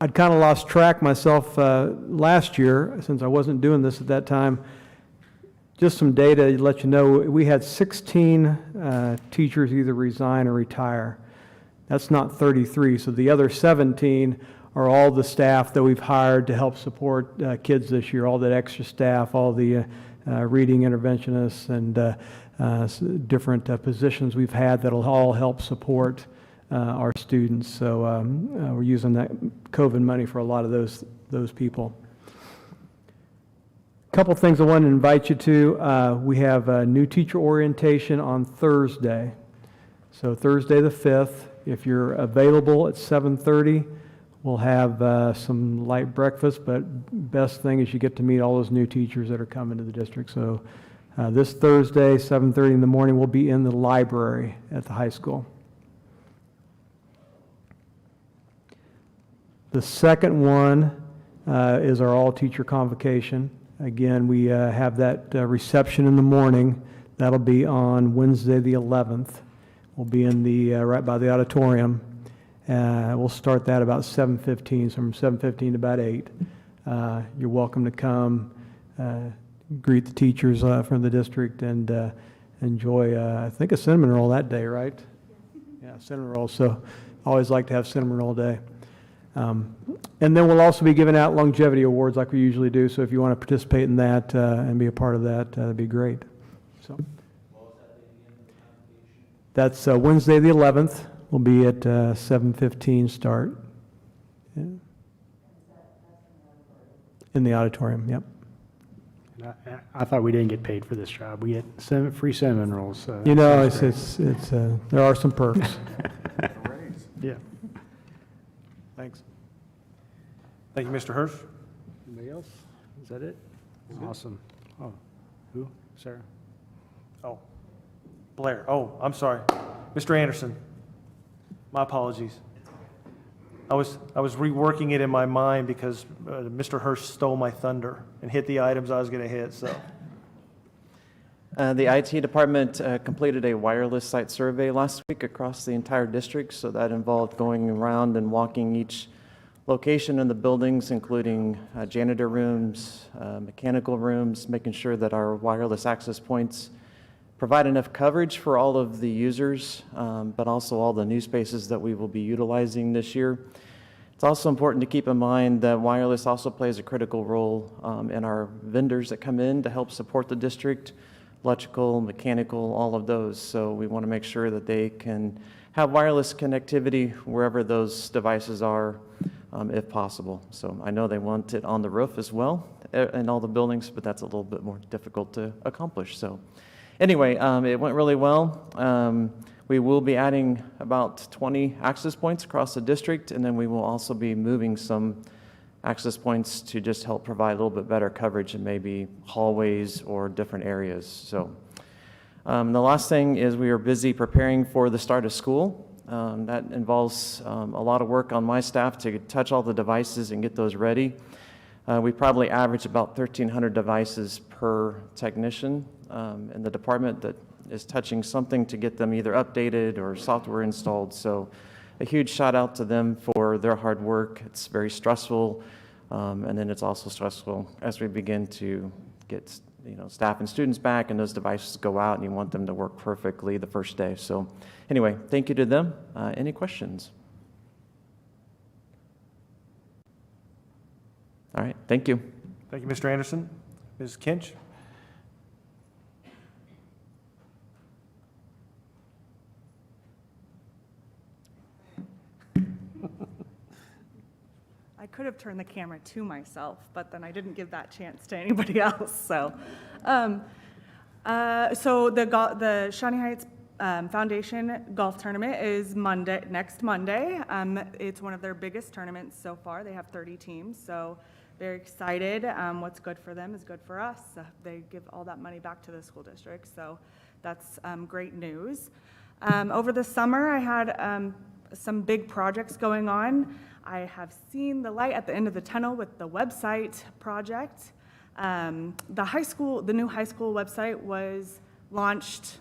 Speaker 10: I'd kind of lost track myself last year, since I wasn't doing this at that time. Just some data to let you know, we had 16 teachers either resign or retire. That's not 33, so the other 17 are all the staff that we've hired to help support kids this year, all that extra staff, all the reading interventionists and different positions we've had that'll all help support our students. So we're using that COVID money for a lot of those people. A couple things I want to invite you to. We have a new teacher orientation on Thursday. So Thursday the 5th, if you're available at 7:30, we'll have some light breakfast, but best thing is you get to meet all those new teachers that are coming to the district. So this Thursday, 7:30 in the morning, we'll be in the library at the high school. The second one is our all-teacher convocation. Again, we have that reception in the morning. That'll be on Wednesday the 11th. We'll be in the right by the auditorium. We'll start that about 7:15, so from 7:15 to about 8. You're welcome to come, greet the teachers from the district, and enjoy, I think, a cinnamon roll that day, right? Yeah, cinnamon roll. So always like to have cinnamon roll day. And then we'll also be giving out longevity awards like we usually do, so if you want to participate in that and be a part of that, that'd be great. So that's Wednesday the 11th. We'll be at 7:15 start. Yeah. In the auditorium, yep.
Speaker 1: I thought we didn't get paid for this job. We get free cinnamon rolls.
Speaker 10: You know, it's there are some perks.
Speaker 1: Yeah.
Speaker 10: Thanks.
Speaker 18: Thank you, Mr. Hirsch.
Speaker 1: Anybody else? Is that it? Awesome. Oh, who? Sarah?
Speaker 18: Oh, Blair. Oh, I'm sorry. Mr. Anderson. My apologies. I was reworking it in my mind because Mr. Hirsch stole my thunder and hit the items I was going to hit, so.
Speaker 19: The IT department completed a wireless site survey last week across the entire district, so that involved going around and walking each location in the buildings, including janitor rooms, mechanical rooms, making sure that our wireless access points provide enough coverage for all of the users, but also all the new spaces that we will be utilizing this year. It's also important to keep in mind that wireless also plays a critical role in our vendors that come in to help support the district, electrical, mechanical, all of those. So we want to make sure that they can have wireless connectivity wherever those devices are, if possible. So I know they want it on the roof as well in all the buildings, but that's a little bit more difficult to accomplish. So anyway, it went really well. We will be adding about 20 access points across the district, and then we will also be moving some access points to just help provide a little bit better coverage in maybe hallways or different areas. So the last thing is we are busy preparing for the start of school. That involves a lot of work on my staff to touch all the devices and get those ready. We probably average about 1,300 devices per technician in the department that is touching something to get them either updated or software installed. So a huge shout out to them for their hard work. It's very stressful, and then it's also stressful as we begin to get staff and students back and those devices go out and you want them to work perfectly the first day. So anyway, thank you to them. Any questions? All right, thank you.
Speaker 18: Thank you, Mr. Anderson. Ms. Kinch?
Speaker 11: I could have turned the camera to myself, but then I didn't give that chance to anybody else. So, the Shawnee Heights Foundation Golf Tournament is next Monday. It's one of their biggest tournaments so far. They have 30 teams, so very excited. What's good for them is good for us. They give all that money back to the school district, so that's great news. Over the summer, I had some big projects going on. I have seen the light at the end of the tunnel with the website project. The new high school website was launched,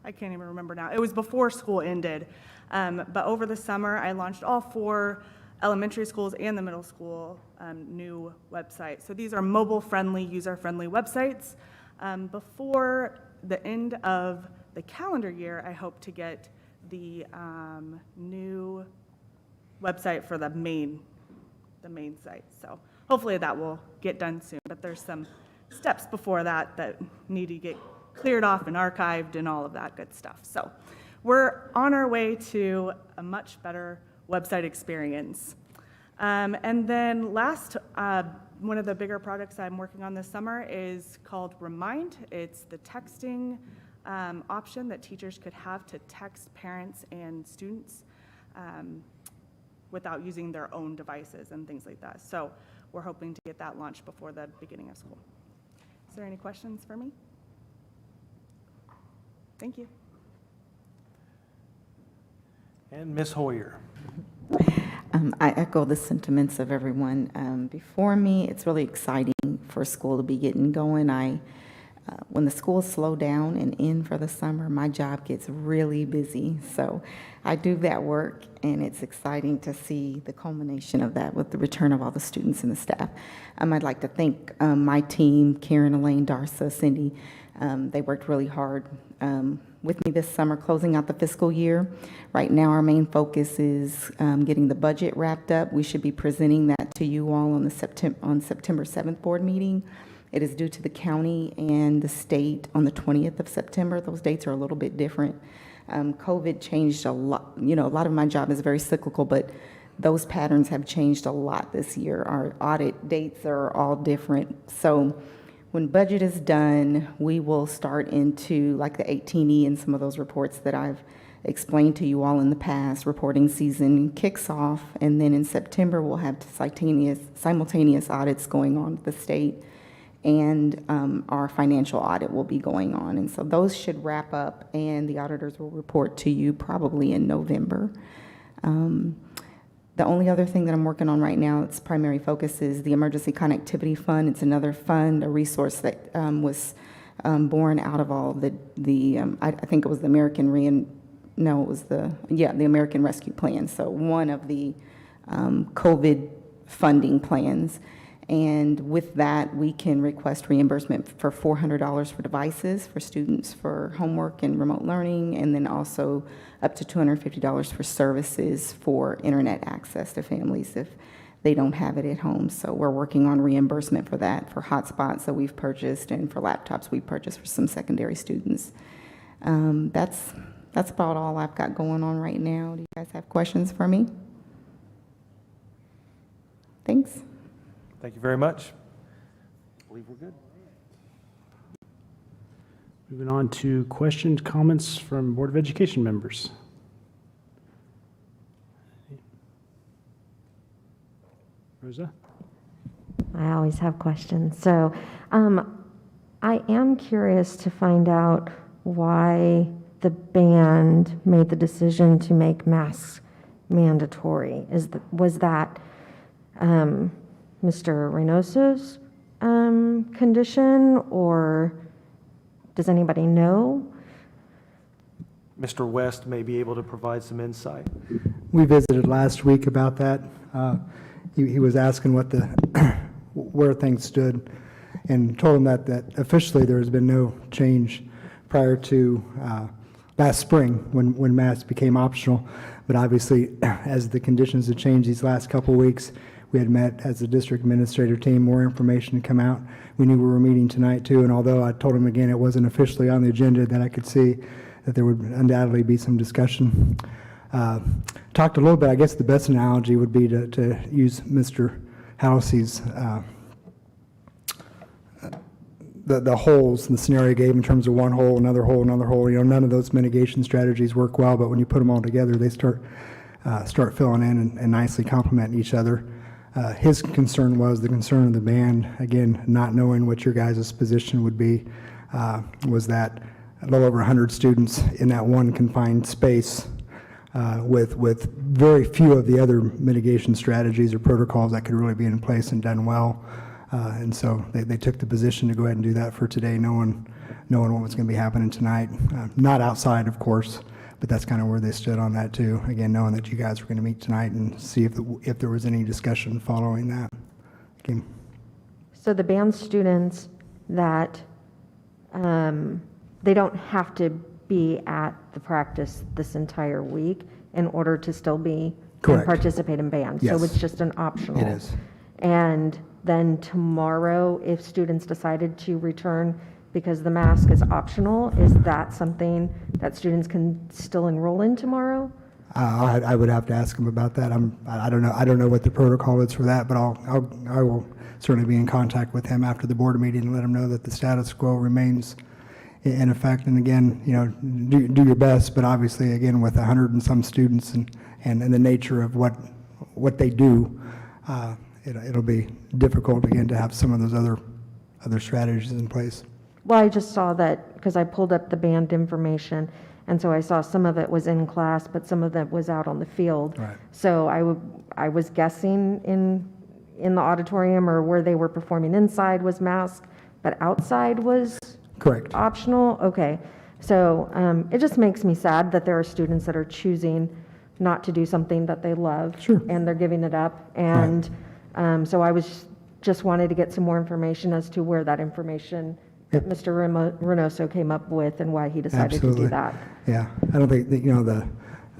Speaker 11: I can't even remember now. It was before school ended. But over the summer, I launched all 4 elementary schools and the middle school new websites. So these are mobile-friendly, user-friendly websites. Before the end of the calendar year, I hope to get the new website for the main site. So hopefully that will get done soon, but there's some steps before that need to get cleared off and archived and all of that good stuff. So we're on our way to a much better website experience. And then last, one of the bigger projects I'm working on this summer is called Remind. It's the texting option that teachers could have to text parents and students without using their own devices and things like that. So we're hoping to get that launched before the beginning of school. Is there any questions for me? Thank you.
Speaker 18: And Ms. Hoyer.
Speaker 13: I echo the sentiments of everyone before me. It's really exciting for school to be getting going. When the schools slow down and end for the summer, my job gets really busy. So I do that work, and it's exciting to see the culmination of that with the return of all the students and the staff. I'd like to thank my team, Karen, Elaine, Darsa, Cindy. They worked really hard with me this summer, closing out the fiscal year. Right now, our main focus is getting the budget wrapped up. We should be presenting that to you all on September 7th board meeting. It is due to the county and the state on the 20th of September. Those dates are a little bit different. COVID changed a lot. You know, a lot of my job is very cyclical, but those patterns have changed a lot this year. Our audit dates are all different. So when budget is done, we will start into like the 18E and some of those reports that I've explained to you all in the past. Reporting season kicks off, and then in September we'll have simultaneous audits going on at the state, and our financial audit will be going on. And so those should wrap up, and the auditors will report to you probably in November. The only other thing that I'm working on right now, its primary focus is the Emergency Connectivity Fund. It's another fund, a resource that was born out of all the I think it was the American Rescue Plan. So one of the COVID funding plans. And with that, we can request reimbursement for $400 for devices for students for homework and remote learning, and then also up to $250 for services for internet access to families if they don't have it at home. So we're working on reimbursement for that, for hotspots that we've purchased and for laptops we've purchased for some secondary students. That's about all I've got going on right now. Do you guys have questions for me? Thanks.
Speaker 18: Thank you very much. I believe we're good.
Speaker 1: Moving on to questions, comments from Board of Education members. Rosa?
Speaker 17: I always have questions. So I am curious to find out why the band made the decision to make masks mandatory. Was that Mr. Reynoso's condition, or does anybody know?
Speaker 18: Mr. West may be able to provide some insight.
Speaker 5: We visited last week about that. He was asking where things stood, and told him that officially there has been no change prior to last spring when masks became optional. But obviously, as the conditions have changed these last couple of weeks, we had met as a district administrator team, more information to come out. We knew we were meeting tonight too, and although I told him again it wasn't officially on the agenda, that I could see that there would undoubtedly be some discussion. Talked a little bit, I guess the best analogy would be to use Mr. Halsey's, the holes, the scenario he gave in terms of one hole, another hole, another hole. None of those mitigation strategies work well, but when you put them all together, they start filling in and nicely complement each other. His concern was the concern of the band, again, not knowing what your guys' position would be, was that a little over 100 students in that one confined space with very few of the other mitigation strategies or protocols that could really be in place and done well. And so they took the position to go ahead and do that for today, knowing what was going to be happening tonight. Not outside, of course, but that's kind of where they stood on that too. Again, knowing that you guys were going to meet tonight and see if there was any discussion following that. Okay.
Speaker 17: So the band students that they don't have to be at the practice this entire week in order to still be and participate in band.
Speaker 5: Yes.
Speaker 17: So it's just an optional.
Speaker 5: It is.
Speaker 17: And then tomorrow, if students decided to return because the mask is optional, is that something that students can still enroll in tomorrow?
Speaker 5: I would have to ask them about that. I don't know what the protocol is for that, but I will certainly be in contact with him after the board meeting and let him know that the status quo remains in effect. And again, do your best, but obviously, again, with 100 and some students and the nature of what they do, it'll be difficult again to have some of those other strategies in place.
Speaker 17: Well, I just saw that because I pulled up the band information, and so I saw some of it was in class, but some of it was out on the field.
Speaker 5: Right.
Speaker 17: So I was guessing in the auditorium or where they were performing inside was masked, but outside was
Speaker 5: correct
Speaker 17: optional. Okay, so it just makes me sad that there are students that are choosing not to do something that they love, and they're giving it up. And so I was just wanted to get some more information as to where that information that Mr. Reynoso came up with and why he decided to do that.
Speaker 5: Yeah, I don't think that,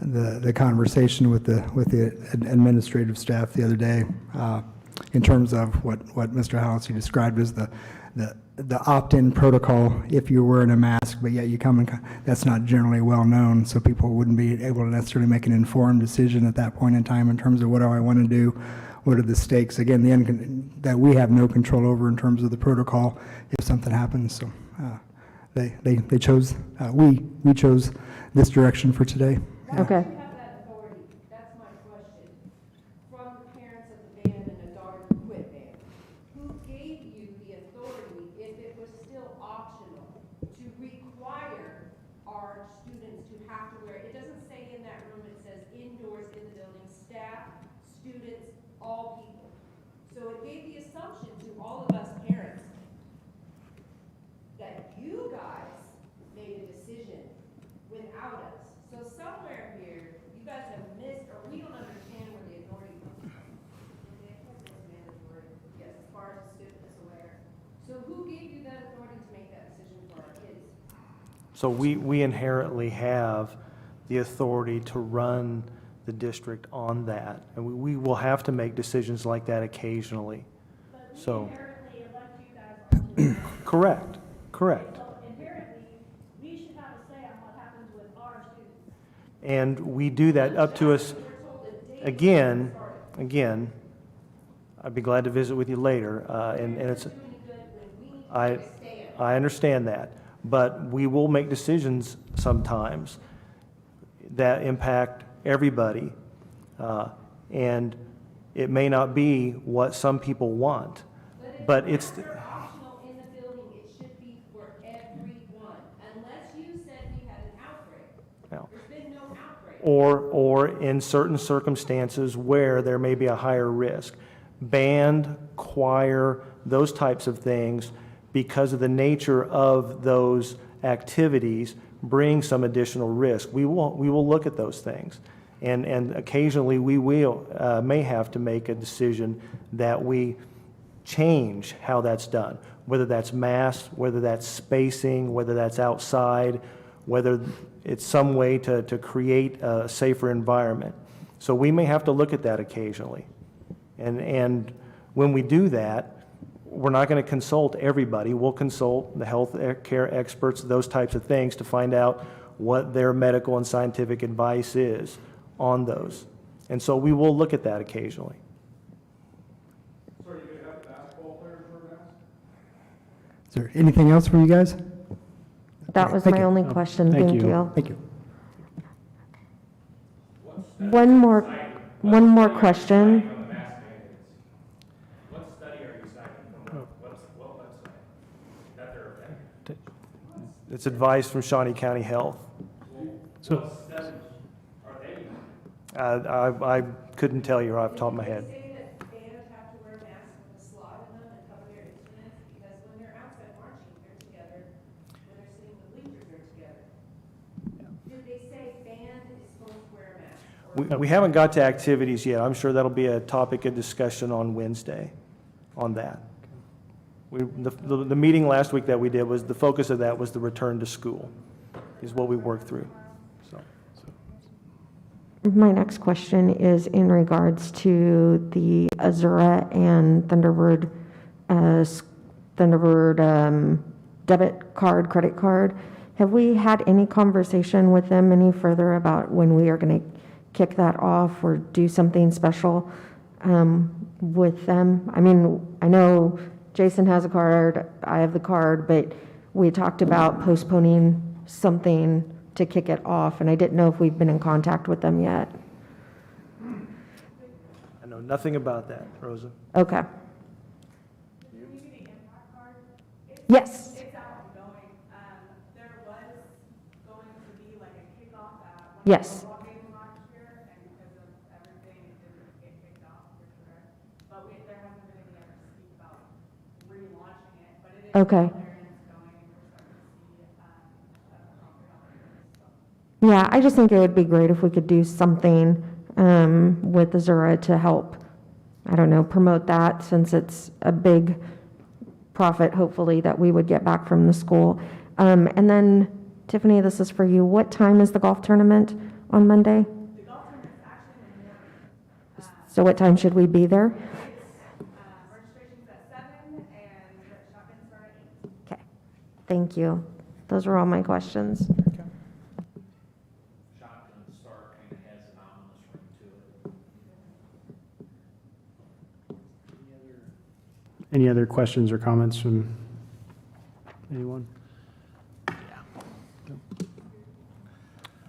Speaker 5: the conversation with the administrative staff the other day, in terms of what Mr. Halsey described as the opt-in protocol if you're wearing a mask, but yet you come and that's not generally well known, so people wouldn't be able to necessarily make an informed decision at that point in time in terms of what do I want to do. What are the stakes? Again, that we have no control over in terms of the protocol if something happens. So they chose, we chose this direction for today. Yeah.
Speaker 17: Okay.
Speaker 3: That's my question. From the parents of the band and the daughter who quit band, who gave you the authority, if it was still optional, to require our students to have to wear it? It doesn't say in that room, it says indoors in the building, staff, students, all people. So it gave the assumption to all of us parents that you guys made a decision without us. So somewhere here, you guys have missed, or we don't understand where the authority comes from. Yes, as far as the student is aware. So who gave you that authority to make that decision for our kids?
Speaker 18: So we inherently have the authority to run the district on that, and we will have to make decisions like that occasionally. So, correct.
Speaker 3: Inherently, we should have a say on what happens with our students.
Speaker 18: And we do that up to us, again, I'd be glad to visit with you later, and it's, I understand that, but we will make decisions sometimes that impact everybody, and it may not be what some people want, but it's
Speaker 3: Optional in the building, it should be for everyone, unless you said we had an outbreak.
Speaker 18: no.
Speaker 3: There's been no outbreak.
Speaker 18: Or in certain circumstances where there may be a higher risk. Band, choir, those types of things, because of the nature of those activities, bring some additional risk. We will look at those things. And occasionally we may have to make a decision that we change how that's done, whether that's mass, whether that's spacing, whether that's outside, whether it's some way to create a safer environment. So we may have to look at that occasionally. And when we do that, we're not going to consult everybody. We'll consult the health care experts, those types of things, to find out what their medical and scientific advice is on those. And so we will look at that occasionally.
Speaker 5: Is there anything else for you guys?
Speaker 17: That was
Speaker 5: Thank
Speaker 17: my
Speaker 5: you.
Speaker 17: only question.
Speaker 1: thank
Speaker 17: Thank
Speaker 1: you.
Speaker 17: you.
Speaker 5: Thank you.
Speaker 17: One more question.
Speaker 4: What study are you citing from what website? That they're effective?
Speaker 18: It's advice from Shawnee County Health.
Speaker 1: So,
Speaker 4: What studies are they using?
Speaker 18: I couldn't tell you off the top of my head.
Speaker 3: Say that bands have to wear masks with a slot in them and cover their instruments, because when they're outside marching, they're together. When they're sitting in the bleachers, they're together. Did they say band is supposed to wear a mask?
Speaker 18: We haven't got to activities yet. I'm sure that'll be a topic of discussion on Wednesday on that. The meeting last week that we did was, the focus of that was the return to school, is what we worked through.
Speaker 17: My next question is in regards to the Azura and Thunderbird debit card, credit card. Have we had any conversation with them any further about when we are going to kick that off or do something special with them? I mean, I know Jason has a card, I have the card, but we talked about postponing something to kick it off, and I didn't know if we've been in contact with them yet.
Speaker 18: I know nothing about that, Rosa.
Speaker 17: Okay. Yes.
Speaker 11: It's ongoing. There was going to be like a kickoff at
Speaker 17: Yes.
Speaker 11: walking last year, and because of everything, it didn't get kicked off for sure. But there hasn't been any other speak about relaunching it, but it is
Speaker 17: Okay.
Speaker 11: there and it's going, and we're starting to see
Speaker 17: Yeah, I just think it would be great if we could do something with Azura to help, I don't know, promote that, since it's a big profit, hopefully, that we would get back from the school. And then, Tiffany, this is for you. What time is the golf tournament on Monday?
Speaker 11: The golf tournament's actually in the morning.
Speaker 17: So what time should we be there?
Speaker 11: Registration's at 7 and the shotguns start at 8.
Speaker 17: Okay, thank you. Those are all my questions.
Speaker 2: Shotgun start kind of has an ominous ring to it.
Speaker 1: any other questions or comments from anyone?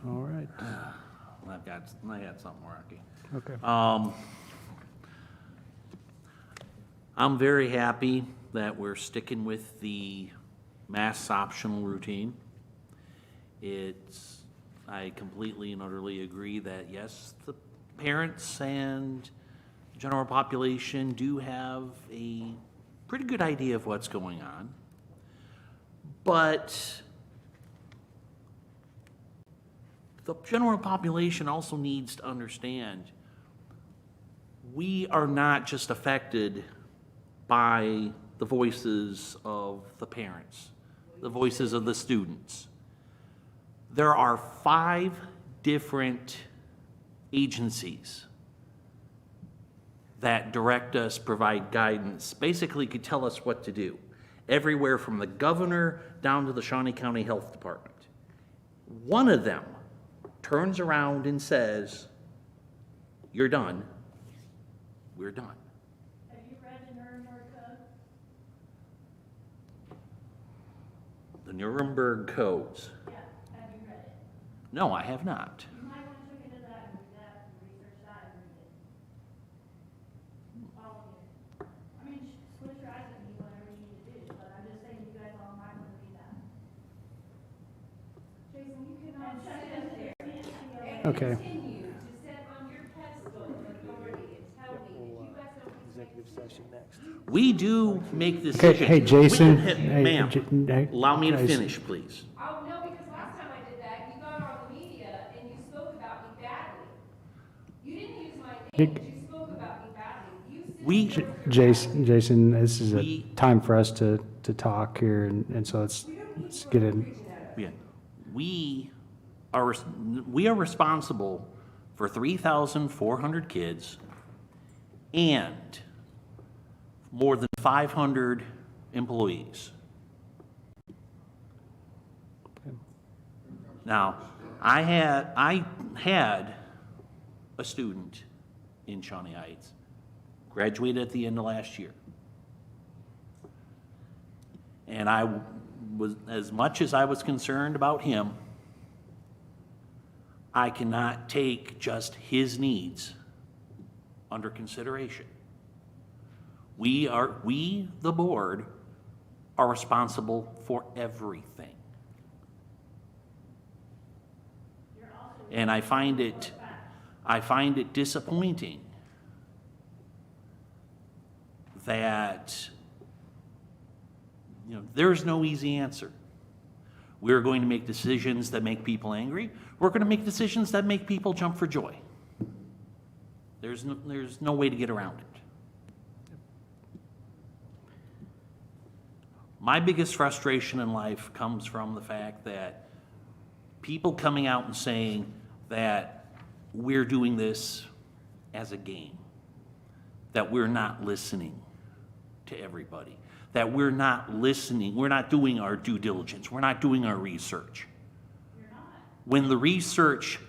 Speaker 1: All right.
Speaker 2: I had something, Rocky.
Speaker 1: Okay.
Speaker 2: I'm very happy that we're sticking with the mass optional routine. I completely and utterly agree that, yes, the parents and general population do have a pretty good idea of what's going on. But the general population also needs to understand we are not just affected by the voices of the parents, the voices of the students. There are 5 different agencies that direct us, provide guidance, basically could tell us what to do. Everywhere from the governor down to the Shawnee County Health Department. One of them turns around and says, "You're done. We're done."
Speaker 3: Have you read the Nuremberg Code?
Speaker 2: The Nuremberg Codes.
Speaker 3: Yeah, have you read it?
Speaker 2: No, I have not.
Speaker 3: You might want to look into that and read that and research that and read it. All of you. I mean, squish your eyes at me, whatever you need to do, but I'm just saying you guys all might want to read that. Jason, you cannot sit there and
Speaker 1: Okay.
Speaker 3: continue to sit on your pedestal of authority and tell me that you guys don't
Speaker 18: Executive session next.
Speaker 2: We do make decisions.
Speaker 1: Okay, hey, Jason.
Speaker 2: We-
Speaker 1: Hey,
Speaker 2: Ma'am, allow me to
Speaker 1: guys.
Speaker 2: finish, please.
Speaker 3: Oh, no, because last time I did that, you got on the media and you spoke about me badly. You didn't use my name, but you spoke about me badly. You said
Speaker 2: We,
Speaker 1: Jason, this is a time for us to talk here, and so let's get in.
Speaker 2: yeah, we are responsible for 3,400 kids and more than 500 employees. Now, I had a student in Shawnee Heights, graduated at the end of last year. And I was, as much as I was concerned about him, I cannot take just his needs under consideration. We, the board, are responsible for everything. And I find it disappointing that, there's no easy answer. We're going to make decisions that make people angry. We're going to make decisions that make people jump for joy. There's no way to get around it. My biggest frustration in life comes from the fact that people coming out and saying that we're doing this as a game, that we're not listening to everybody, that we're not listening, we're not doing our due diligence, we're not doing our research. When the research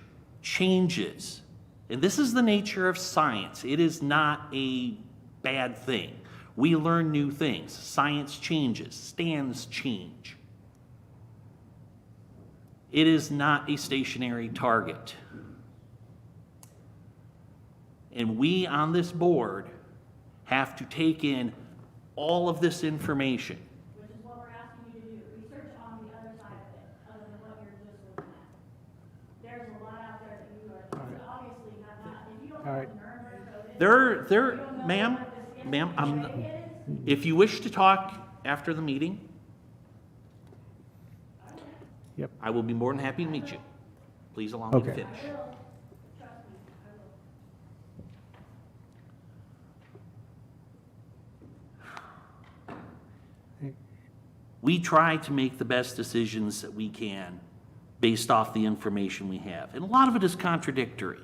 Speaker 2: changes, and this is the nature of science, it is not a bad thing. We learn new things. Science changes, stands change. It is not a stationary target. And we on this board have to take in all of this information.
Speaker 6: Which is what we're asking you to do, research on the other side of it, other than what you're just looking at. There's a lot out there that you obviously have not, if you don't
Speaker 1: All right.
Speaker 2: Ma'am, if you wish to talk after the meeting,
Speaker 1: Yep.
Speaker 2: I will be more than happy to meet you. Please allow me to
Speaker 1: Okay.
Speaker 2: finish. We try to make the best decisions that we can based off the information we have, and a lot of it is contradictory.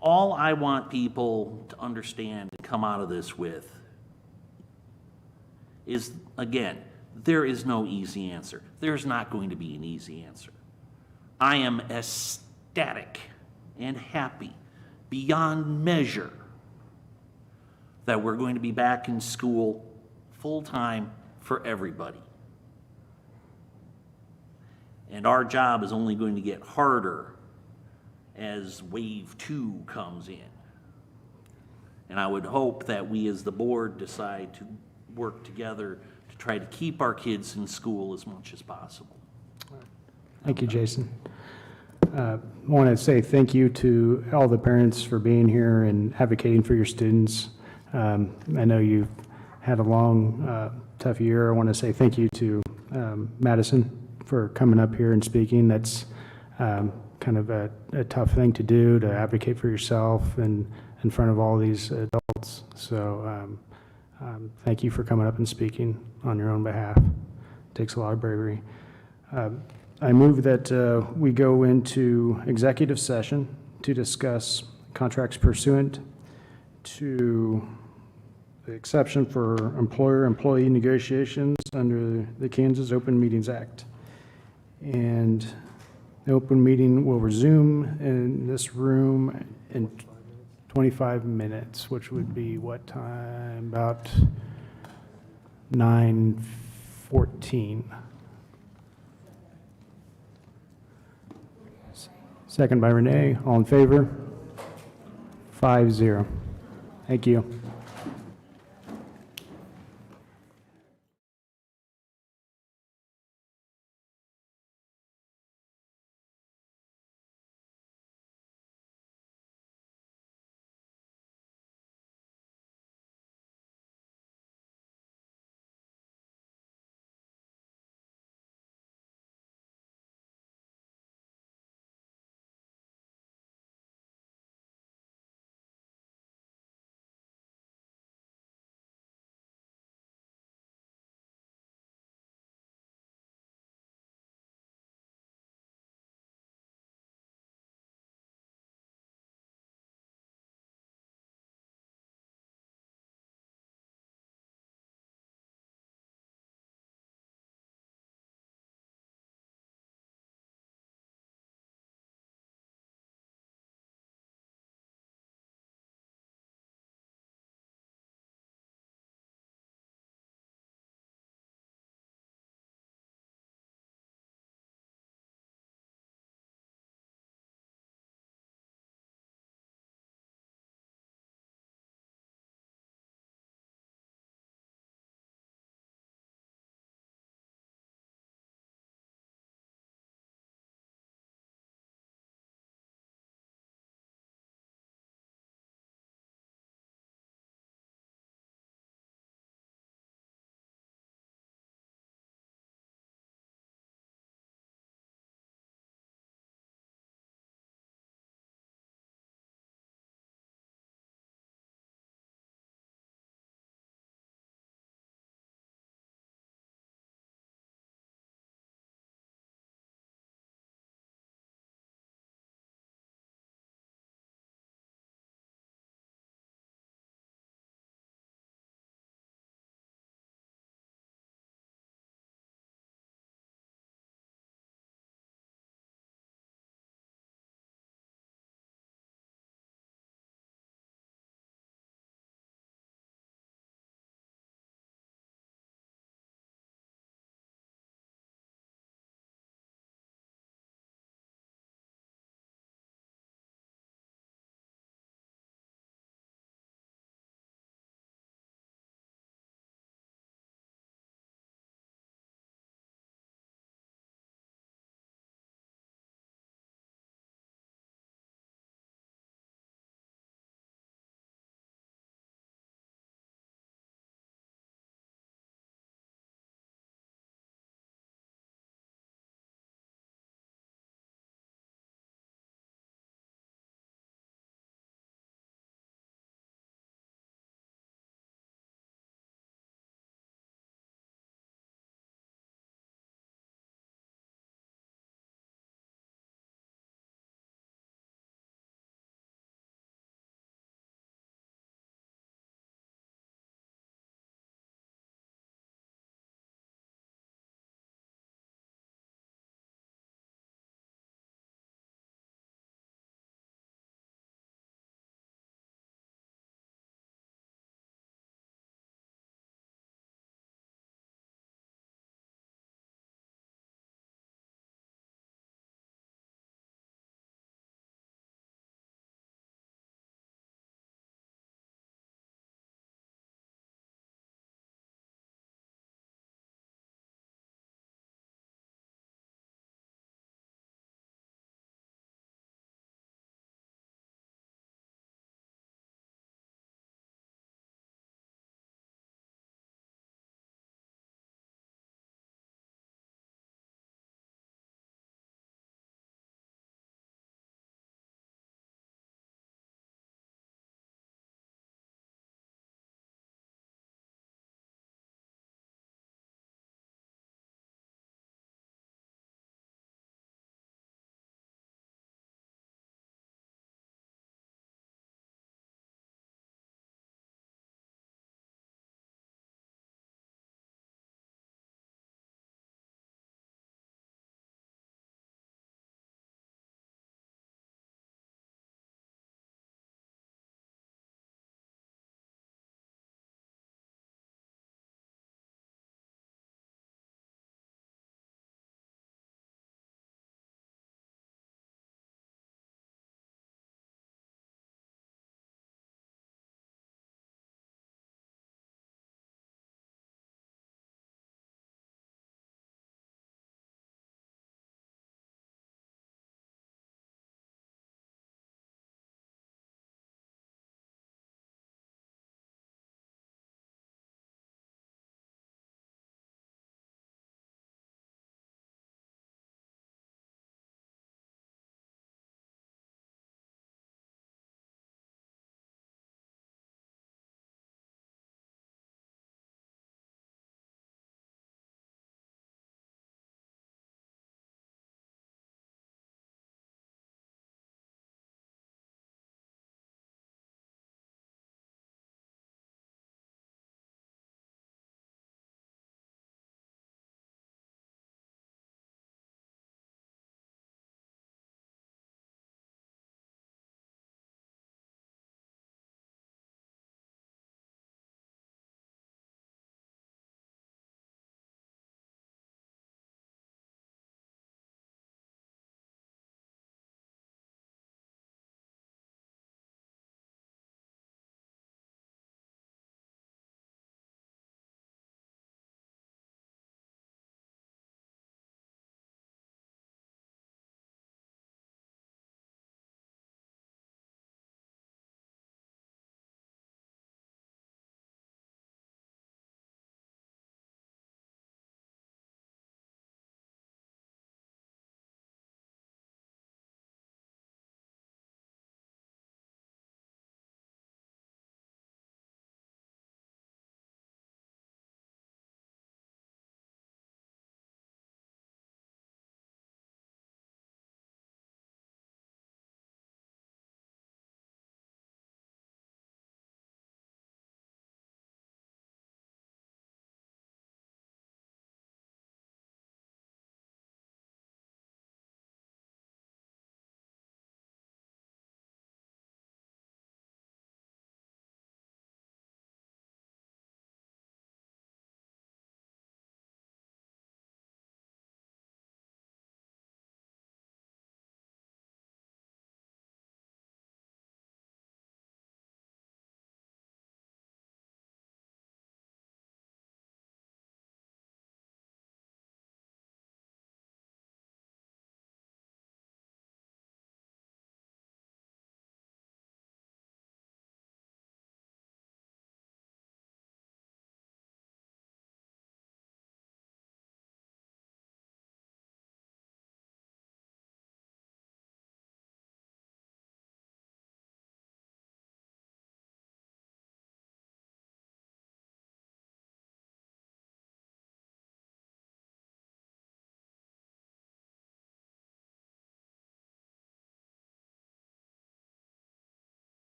Speaker 2: All I want people to understand and come out of this with is, again, there is no easy answer. There's not going to be an easy answer. I am ecstatic and happy beyond measure that we're going to be back in school full-time for everybody. And our job is only going to get harder as wave 2 comes in. And I would hope that we as the board decide to work together to try to keep our kids in school as much as possible.
Speaker 1: Thank you, Jason. I want to say thank you to all the parents for being here and advocating for your students. I know you've had a long, tough year. I want to say thank you to Madison for coming up here and speaking. That's kind of a tough thing to do, to advocate for yourself and in front of all these adults. So thank you for coming up and speaking on your own behalf. It takes a lot of bravery. I move that we go into executive session to discuss contracts pursuant to the exception for employer-employee negotiations under the Kansas Open Meetings Act. And the open meeting will resume in this room in 25 minutes, which would be what time? About 9:14. Second by Renee. All in favor? 5-0. Thank you.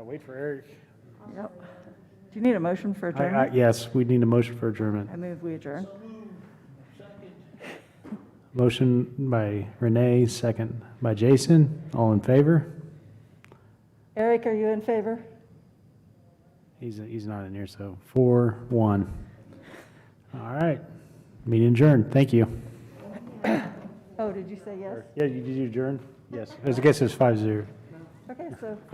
Speaker 1: Gotta wait for Eric.
Speaker 12: Yep. Do you need a motion for adjournment?
Speaker 1: Yes, we need a motion for adjournment.
Speaker 12: I move we adjourn.
Speaker 1: Motion by Renee, second by Jason. All in favor?
Speaker 12: Eric, are you in favor?
Speaker 1: He's not in here, so 4-1. All right. Meeting adjourned. Thank you.
Speaker 12: Oh, did you say yes?
Speaker 1: Yeah, did you adjourn? Yes. I guess it's 5-0.
Speaker 12: Okay, so